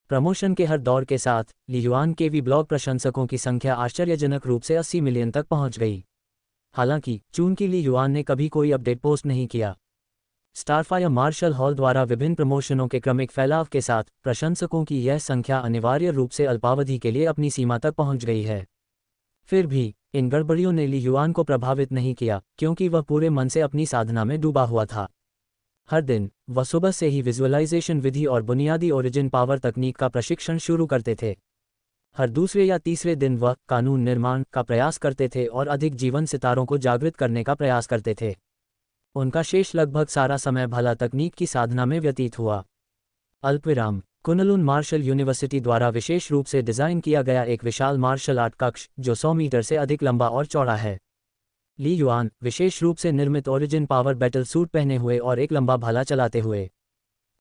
प्रमोशन के हर दौर के साथ ली युआन के ब्लॉग प्रशंसकों की संख्या आश्चर्यजनक रूप से 80 मिलियन तक पहुंच गई। हालांकि चूंकि ली युआन ने कभी कोई अपडेट पोस्ट नहीं किया, स्टारफायर मार्शल हॉल द्वारा विभिन्न प्रमोशनों के क्रमिक फैलाव के साथ प्रशंसकों की यह संख्या अनिवार्य रूप से अल्पावधि के लिए अपनी सीमा तक पहुंच गई है। फिर भी इन गड़बड़ियों ने ली युआन को प्रभावित नहीं किया, क्योंकि वह पूरे मन से अपनी साधना में डूबा हुआ था। हर दिन वह सुबह से ही विजुअलाइजेशन विधि और बुनियादी ओरिजिन पावर तकनीक का प्रशिक्षण शुरू करते थे। हर दूसरे या तीसरे दिन वह कानून निर्माण का प्रयास करते थे और अधिक जीवन सितारों को जागृत करने का प्रयास करते थे। उनका शेष लगभग सारा समय भला तकनीक की साधना में व्यतीत हुआ। अल्पविराम। कुनलुन मार्शल यूनिवर्सिटी द्वारा विशेष रूप से डिज़ाइन किया गया एक विशाल मार्शल आर्ट कक्ष जो 100 मीटर से अधिक लंबा और चौड़ा है। ली युआन विशेष रूप से निर्मित ओरिजिन पावर बैटल सूट पहने हुए और एक लंबा भाला चलाते हुए।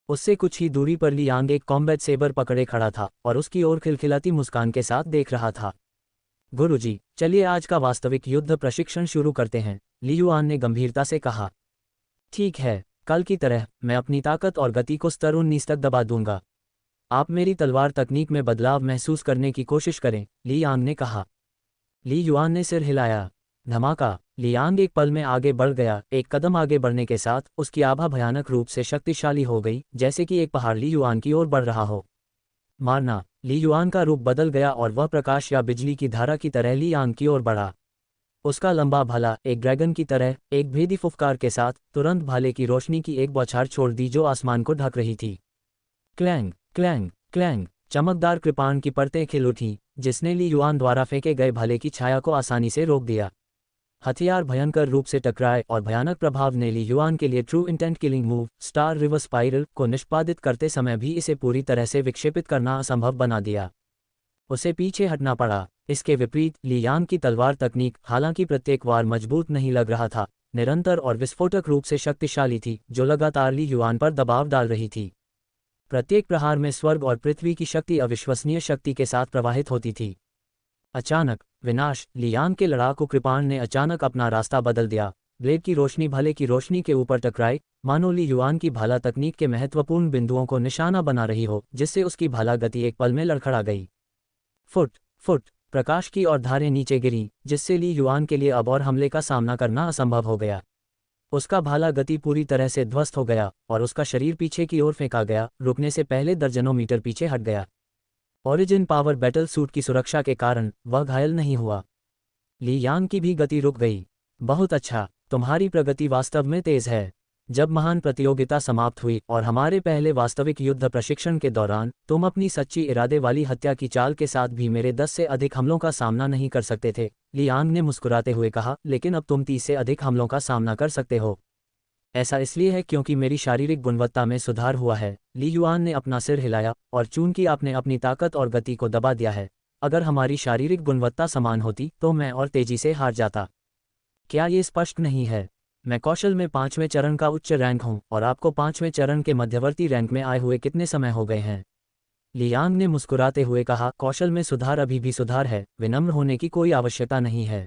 उससे कुछ ही दूरी पर ली यांग एक कॉम्बैट सेबर पकड़े खड़ा था और उसकी ओर खिलखिलाती मुस्कान के साथ देख रहा था। गुरुजी, चलिए आज का वास्तविक युद्ध प्रशिक्षण शुरू करते हैं, ली युआन ने गंभीरता से कहा। ठीक है, कल की तरह मैं अपनी ताकत और गति को स्तर 19 तक दबा दूंगा। आप मेरी तलवार तकनीक में बदलाव महसूस करने की कोशिश करें, ली यांग ने कहा। ली युआन ने सिर हिलाया। धमाका। ली यांग एक पल में आगे बढ़ गया। एक कदम आगे बढ़ने के साथ उसकी आभा भयानक रूप से शक्तिशाली हो गई, जैसे कि एक पहाड़ ली युआन की ओर बढ़ रहा हो। मारना। ली युआन का रूप बदल गया और वह प्रकाश या बिजली की धारा की तरह ली यांग की ओर बढ़ा। उसका लंबा भाला एक ड्रैगन की तरह एक भेदी फुफकार के साथ तुरंत भाले की रोशनी की एक बौछार छोड़ दी जो आसमान को ढक रही थी। Clang clang clang. चमकदार कृपाण की परतें खिल उठीं, जिसने ली युआन द्वारा फेंके गए भाले की छाया को आसानी से रोक दिया। हथियार भयंकर रूप से टकराए और भयानक प्रभाव ने ली युआन के लिए true intent killing move star river spiral को निष्पादित करते समय भी इसे पूरी तरह से विक्षेपित करना असंभव बना दिया। उसे पीछे हटना पड़ा। इसके विपरीत ली यांग की तलवार तकनीक, हालांकि प्रत्येक वार मजबूत नहीं लग रहा था, निरंतर और विस्फोटक रूप से शक्तिशाली थी, जो लगातार ली युआन पर दबाव डाल रही थी। प्रत्येक प्रहार में स्वर्ग और पृथ्वी की शक्ति अविश्वसनीय शक्ति के साथ प्रवाहित होती थी। अचानक विनाश। ली यांग के लड़ाकू कृपाण ने अचानक अपना रास्ता बदल दिया। ब्लेड की रोशनी भाले की रोशनी के ऊपर टकराई, मानो ली युआन की भाला तकनीक के महत्वपूर्ण बिंदुओं को निशाना बना रही हो, जिससे उसकी भाला गति एक पल में लड़खड़ा गई। Foot foot. प्रकाश की और धारें नीचे गिरीं, जिससे ली युआन के लिए अब और हमले का सामना करना असंभव हो गया। उसका भाला गति पूरी तरह से ध्वस्त हो गया और उसका शरीर पीछे की ओर फेंका गया, रुकने से पहले दर्जनों मीटर पीछे हट गया। ओरिजिन पावर बैटल सूट की सुरक्षा के कारण वह घायल नहीं हुआ। ली यांग की भी गति रुक गई। बहुत अच्छा, तुम्हारी प्रगति वास्तव में तेज है। जब महान प्रतियोगिता समाप्त हुई और हमारे पहले वास्तविक युद्ध प्रशिक्षण के दौरान तुम अपनी सच्ची इरादे वाली हत्या की चाल के साथ भी मेरे 10 से अधिक हमलों का सामना नहीं कर सकते थे, ली यांग ने मुस्कुराते हुए कहा, लेकिन अब तुम 30 से अधिक हमलों का सामना कर सकते हो। ऐसा इसलिए है क्योंकि मेरी शारीरिक गुणवत्ता में सुधार हुआ है। ली युआन ने अपना सिर हिलाया, और चूंकि आपने अपनी ताकत और गति को दबा दिया है, अगर हमारी शारीरिक गुणवत्ता समान होती तो मैं और तेजी से हार जाता। क्या ये स्पष्ट नहीं है? मैं कौशल में 5वें चरण का उच्च रैंक हूँ और आपको 5वें चरण के मध्यवर्ती रैंक में आए हुए कितने समय हो गए हैं? लियांग ने मुस्कुराते हुए कहा, कौशल में सुधार अभी भी सुधार है, विनम्र होने की कोई आवश्यकता नहीं है।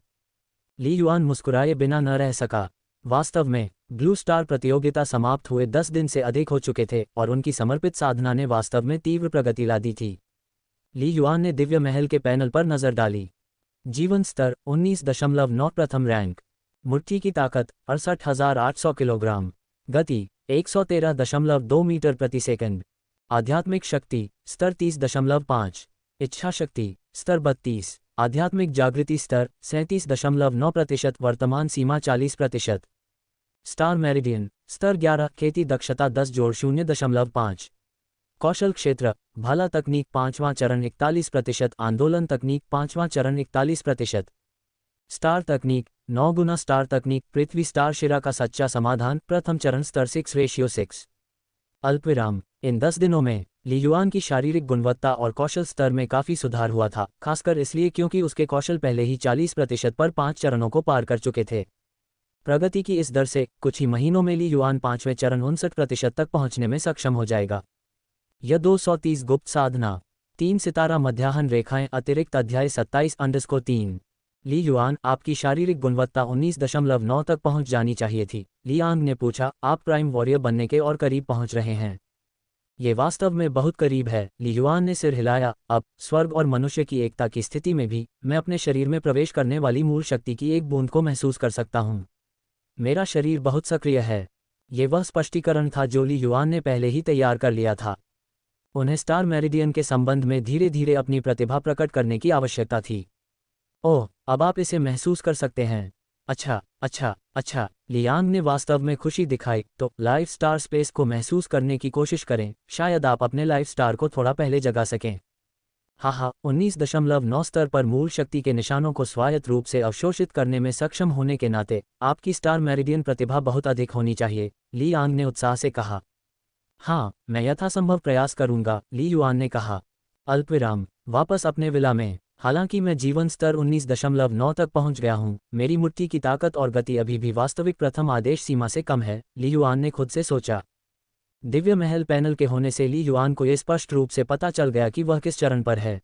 ली युआन मुस्कुराए बिना न रह सका। वास्तव में ब्लू स्टार प्रतियोगिता समाप्त हुए 10 दिन से अधिक हो चुके थे और उनकी समर्पित साधना ने वास्तव में तीव्र प्रगति ला दी थी। ली युआन ने दिव्य महल के पैनल पर नजर डाली। जीवन स्तर 19.9 प्रथम रैंक। मुट्ठी की ताकत 68,800 किलोग्राम। गति 113.2 मीटर प्रति सेकंड। आध्यात्मिक शक्ति स्तर 30.5। इच्छा शक्ति स्तर 32। आध्यात्मिक जागृति स्तर 37.9%। वर्तमान सीमा 40%। स्टार मेरिडियन स्तर 11। खेती दक्षता 10-0.5। कौशल क्षेत्र भाला तकनीक 5वां चरण 41%। आंदोलन तकनीक 5वां चरण 41%। स्टार तकनीक 9 गुना। स्टार तकनीक पृथ्वी स्टार शिरा का सच्चा समाधान प्रथम चरण स्तर 6:6। अल्पविराम इन 10 दिनों में ली युआन की शारीरिक गुणवत्ता और कौशल स्तर में काफी सुधार हुआ था, खासकर इसलिए क्योंकि उसके कौशल पहले ही 40% पर 5 चरणों को पार कर चुके थे। प्रगति की इस दर से कुछ ही महीनों में ली युआन 5वें चरण 59% तक पहुंचने में सक्षम हो जाएगा। यह 230 गुप्त साधना 3 सितारा मध्याह्न रेखाएं अतिरिक्त अध्याय 27_3। ली युआन, आपकी शारीरिक गुणवत्ता 19.9 तक पहुंच जानी चाहिए थी। लियांग ने पूछा, आप प्राइम वॉरियर बनने के और करीब पहुंच रहे हैं। ये वास्तव में बहुत करीब है। ली युआन ने सिर हिलाया। अब स्वर्ग और मनुष्य की एकता की स्थिति में भी मैं अपने शरीर में प्रवेश करने वाली मूल शक्ति की एक बूंद को महसूस कर सकता हूँ। मेरा शरीर बहुत सक्रिय है। ये वह स्पष्टीकरण था जो ली युआन ने पहले ही तैयार कर लिया था। उन्हें स्टार मेरिडियन के संबंध में धीरे धीरे अपनी प्रतिभा प्रकट करने की आवश्यकता थी। ओह, अब आप इसे महसूस कर सकते हैं। अच्छा अच्छा अच्छा। लियांग ने वास्तव में खुशी दिखाई। तो लाइफ स्टार स्पेस को महसूस करने की कोशिश करें, शायद आप अपने लाइफ स्टार को थोड़ा पहले जगा सकें। हाँ, 19.9 स्तर पर मूल शक्ति के निशानों को स्वायत्त रूप से अवशोषित करने में सक्षम होने के नाते आपकी स्टार मेरिडियन प्रतिभा बहुत अधिक होनी चाहिए, लियांग ने उत्साह से कहा। हाँ, मैं यथासंभव प्रयास करूंगा, ली युआन ने कहा। अल्पविराम वापस अपने विला में। हालांकि मैं जीवन स्तर 19.9 तक पहुंच गया हूं, मेरी मुट्ठी की ताकत और गति अभी भी वास्तविक प्रथम आदेश सीमा से कम है, ली युआन ने खुद से सोचा। दिव्य महल पैनल के होने से ली युआन को यह स्पष्ट रूप से पता चल गया कि वह किस चरण पर है।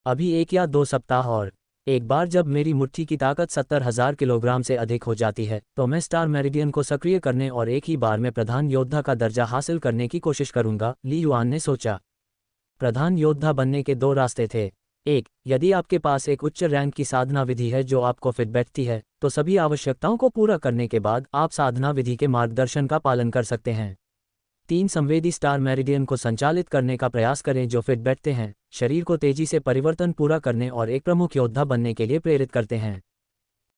अभी 1 या 2 सप्ताह और। एक बार जब मेरी मुट्ठी की ताकत 70,000 किलोग्राम से अधिक हो जाती है तो मैं स्टार मेरिडियन को सक्रिय करने और एक ही बार में प्रधान योद्धा का दर्जा हासिल करने की कोशिश करूंगा, ली युआन ने सोचा। प्रधान योद्धा बनने के 2 रास्ते थे। एक, यदि आपके पास एक उच्च रैंक की साधना विधि है जो आपको फिट बैठती है, तो सभी आवश्यकताओं को पूरा करने के बाद आप साधना विधि के मार्गदर्शन का पालन कर सकते हैं। 3 संवेदी स्टार मेरिडियन को संचालित करने का प्रयास करें जो फिट बैठते हैं, शरीर को तेजी से परिवर्तन पूरा करने और एक प्रमुख योद्धा बनने के लिए प्रेरित करते हैं।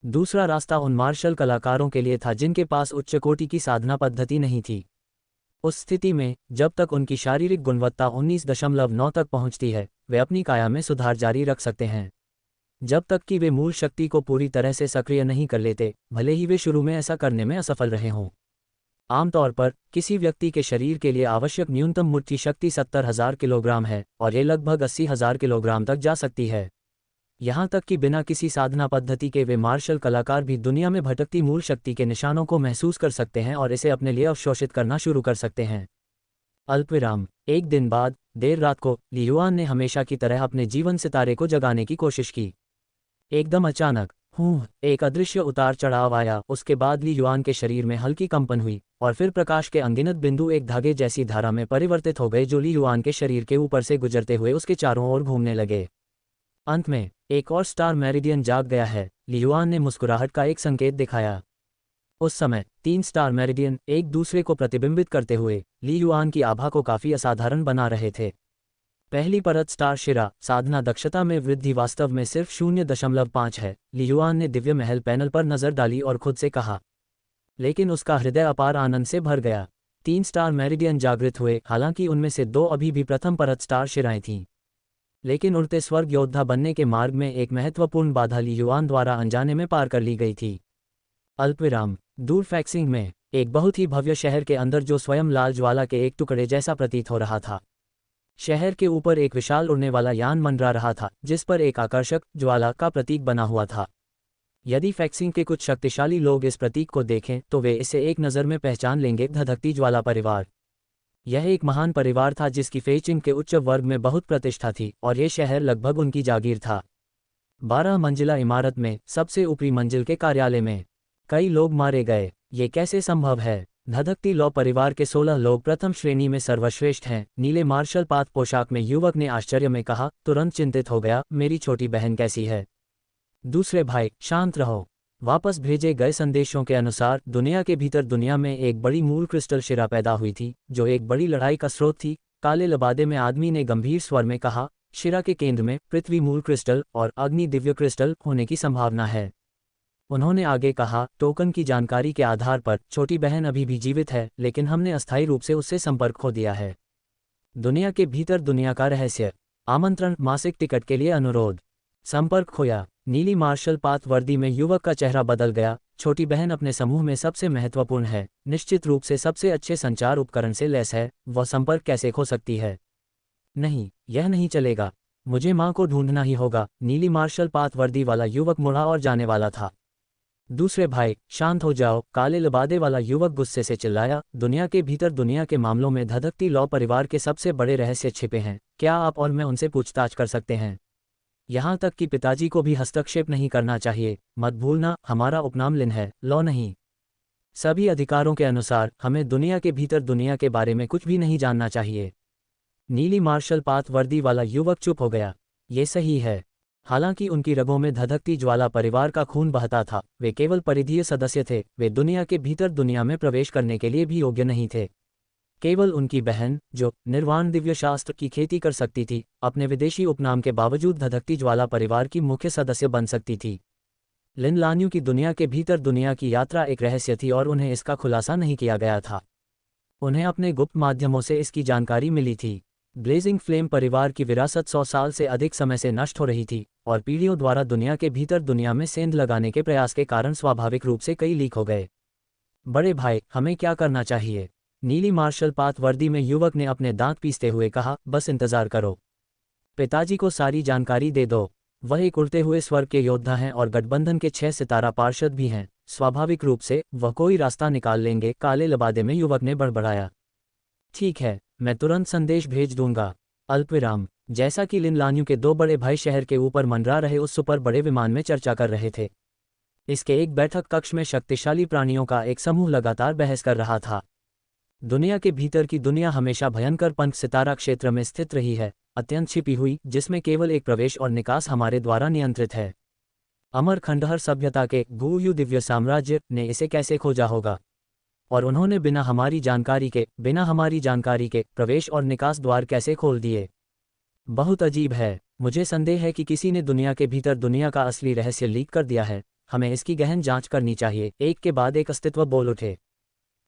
दूसरा रास्ता उन मार्शल कलाकारों के लिए था जिनके पास उच्च कोटि की साधना पद्धति नहीं थी। उस स्थिति में जब तक उनकी शारीरिक गुणवत्ता 19.9 तक पहुंचती है, वे अपनी काया में सुधार जारी रख सकते हैं। जब तक कि वे मूल शक्ति को पूरी तरह से सक्रिय नहीं कर लेते, भले ही वे शुरू में ऐसा करने में असफल रहे हों। आमतौर पर किसी व्यक्ति के शरीर के लिए आवश्यक न्यूनतम मुट्ठी शक्ति 70,000 किलोग्राम है और ये लगभग 80,000 किलोग्राम तक जा सकती है। यहाँ तक कि बिना किसी साधना पद्धति के वे मार्शल कलाकार भी दुनिया में भटकती मूल शक्ति के निशानों को महसूस कर सकते हैं और इसे अपने लिए अवशोषित करना शुरू कर सकते हैं। अल्पविराम। एक दिन बाद देर रात को ली युआन ने हमेशा की तरह अपने जीवन सितारे को जगाने की कोशिश की। एकदम अचानक एक अदृश्य उतार चढ़ाव आया। उसके बाद ली युआन के शरीर में हल्की कंपन हुई और फिर प्रकाश के अनगिनत बिंदु एक धागे जैसी धारा में परिवर्तित हो गए जो ली युआन के शरीर के ऊपर से गुजरते हुए उसके चारों ओर घूमने लगे। अंत में एक और स्टार मेरिडियन जाग गया है, ली युआन ने मुस्कुराहट का एक संकेत दिखाया। उस समय 3 स्टार मेरिडियन एक दूसरे को प्रतिबिंबित करते हुए ली युआन की आभा को काफी असाधारण बना रहे थे। पहली परत स्टार शिरा साधना दक्षता में वृद्धि वास्तव में सिर्फ 0.5 है, ली युआन ने दिव्य महल पैनल पर नजर डाली और खुद से कहा। लेकिन उसका हृदय अपार आनंद से भर गया। 3 स्टार मेरिडियन जागृत हुए, हालांकि उनमें से 2 अभी भी प्रथम परत स्टार शिराएं थीं। लेकिन उड़ते स्वर्ग योद्धा बनने के मार्ग में एक महत्वपूर्ण बाधा ली युआन द्वारा अनजाने में पार कर ली गई थी। अल्पविराम। दूर फैक्सिंग में एक बहुत ही भव्य शहर के अंदर जो स्वयं लाल ज्वाला के एक टुकड़े जैसा प्रतीत हो रहा था। शहर के ऊपर एक विशाल उड़ने वाला यान मंडरा रहा था जिस पर एक आकर्षक ज्वाला का प्रतीक बना हुआ था। यदि फैक्सिंग के कुछ शक्तिशाली लोग इस प्रतीक को देखें तो वे इसे एक नज़र में पहचान लेंगे, धधकती ज्वाला परिवार। यह एक महान परिवार था जिसकी फेचिंग के उच्च वर्ग में बहुत प्रतिष्ठा थी और ये शहर लगभग उनकी जागीर था। 12 मंजिला इमारत में सबसे ऊपरी मंजिल के कार्यालय में कई लोग मारे गए। ये कैसे संभव है? धधकती लॉ परिवार के 16 लोग प्रथम श्रेणी में सर्वश्रेष्ठ हैं, नीले मार्शल पाथ पोशाक में युवक ने आश्चर्य में कहा, तुरंत चिंतित हो गया, मेरी छोटी बहन कैसी है? दूसरे भाई, शांत रहो। वापस भेजे गए संदेशों के अनुसार दुनिया के भीतर दुनिया में एक बड़ी मूल क्रिस्टल शिरा पैदा हुई थी जो एक बड़ी लड़ाई का स्रोत थी। काले लबादे में आदमी ने गंभीर स्वर में कहा, शिरा के केंद्र में पृथ्वी मूल क्रिस्टल और अग्नि दिव्य क्रिस्टल होने की संभावना है। उन्होंने आगे कहा, टोकन की जानकारी के आधार पर छोटी बहन अभी भी जीवित है, लेकिन हमने अस्थायी रूप से उससे संपर्क खो दिया है। दुनिया के भीतर दुनिया का रहस्य। आमंत्रण, मासिक टिकट के लिए अनुरोध। संपर्क खोया। नीली मार्शल पाथ वर्दी में युवक का चेहरा बदल गया। छोटी बहन अपने समूह में सबसे महत्वपूर्ण है, निश्चित रूप से सबसे अच्छे संचार उपकरण से लैस है, वह संपर्क कैसे खो सकती है? नहीं, यह नहीं चलेगा। मुझे मां को ढूंढना ही होगा। नीली मार्शल पाथ वर्दी वाला युवक मुड़ा और जाने वाला था। दूसरे भाई, शांत हो जाओ, काले लिबादे वाला युवक गुस्से से चिल्लाया, दुनिया के भीतर दुनिया के मामलों में धधकती लॉ परिवार के सबसे बड़े रहस्य छिपे हैं। क्या आप और मैं उनसे पूछताछ कर सकते हैं? यहाँ तक कि पिताजी को भी हस्तक्षेप नहीं करना चाहिए। मत भूलना, हमारा उपनाम लिन है, लॉ नहीं। सभी अधिकारों के अनुसार हमें दुनिया के भीतर दुनिया के बारे में कुछ भी नहीं जानना चाहिए। नीली मार्शल पाथ वर्दी वाला युवक चुप हो गया। ये सही है। हालांकि उनकी रगों में धधकती ज्वाला परिवार का खून बहता था, वे केवल परिधीय सदस्य थे, वे दुनिया के भीतर दुनिया में प्रवेश करने के लिए भी योग्य नहीं थे। केवल उनकी बहन, जो निर्वाण दिव्य शास्त्र की खेती कर सकती थी, अपने विदेशी उपनाम के बावजूद धधकती ज्वाला परिवार की मुख्य सदस्य बन सकती थी। लिन लान्यू की दुनिया के भीतर दुनिया की यात्रा एक रहस्य थी और उन्हें इसका खुलासा नहीं किया गया था। उन्हें अपने गुप्त माध्यमों से इसकी जानकारी मिली थी। ब्लेजिंग फ्लेम परिवार की विरासत 100 साल से अधिक समय से नष्ट हो रही थी और पीढ़ियों द्वारा दुनिया के भीतर दुनिया में सेंध लगाने के प्रयास के कारण स्वाभाविक रूप से कई लीक हो गए। बड़े भाई, हमें क्या करना चाहिए? नीली मार्शल पाथ वर्दी में युवक ने अपने दांत पीसते हुए कहा, बस इंतजार करो। पिताजी को सारी जानकारी दे दो। वह एक उड़ते हुए स्वर्ग के योद्धा हैं और गठबंधन के 6 सितारा पार्षद भी हैं। स्वाभाविक रूप से वह कोई रास्ता निकाल लेंगे। काले लबादे में युवक ने बड़बड़ाया। ठीक है, मैं तुरंत संदेश भेज दूंगा। अल्पविराम। जैसा कि लिन लान्यू के 2 बड़े भाई शहर के ऊपर मंडरा रहे उस सुपर बड़े विमान में चर्चा कर रहे थे। इसके एक बैठक कक्ष में शक्तिशाली प्राणियों का एक समूह लगातार बहस कर रहा था। दुनिया के भीतर की दुनिया हमेशा भयंकर पंख सितारा क्षेत्र में स्थित रही है, अत्यंत छिपी हुई, जिसमें केवल एक प्रवेश और निकास हमारे द्वारा नियंत्रित है। अमर खंडहर सभ्यता के गुयु दिव्य साम्राज्य ने इसे कैसे खोजा होगा? और उन्होंने बिना हमारी जानकारी के प्रवेश और निकास द्वार कैसे खोल दिए? बहुत अजीब है। मुझे संदेह है कि किसी ने दुनिया के भीतर दुनिया का असली रहस्य लीक कर दिया है। हमें इसकी गहन जांच करनी चाहिए। एक के बाद एक अस्तित्व बोल उठे।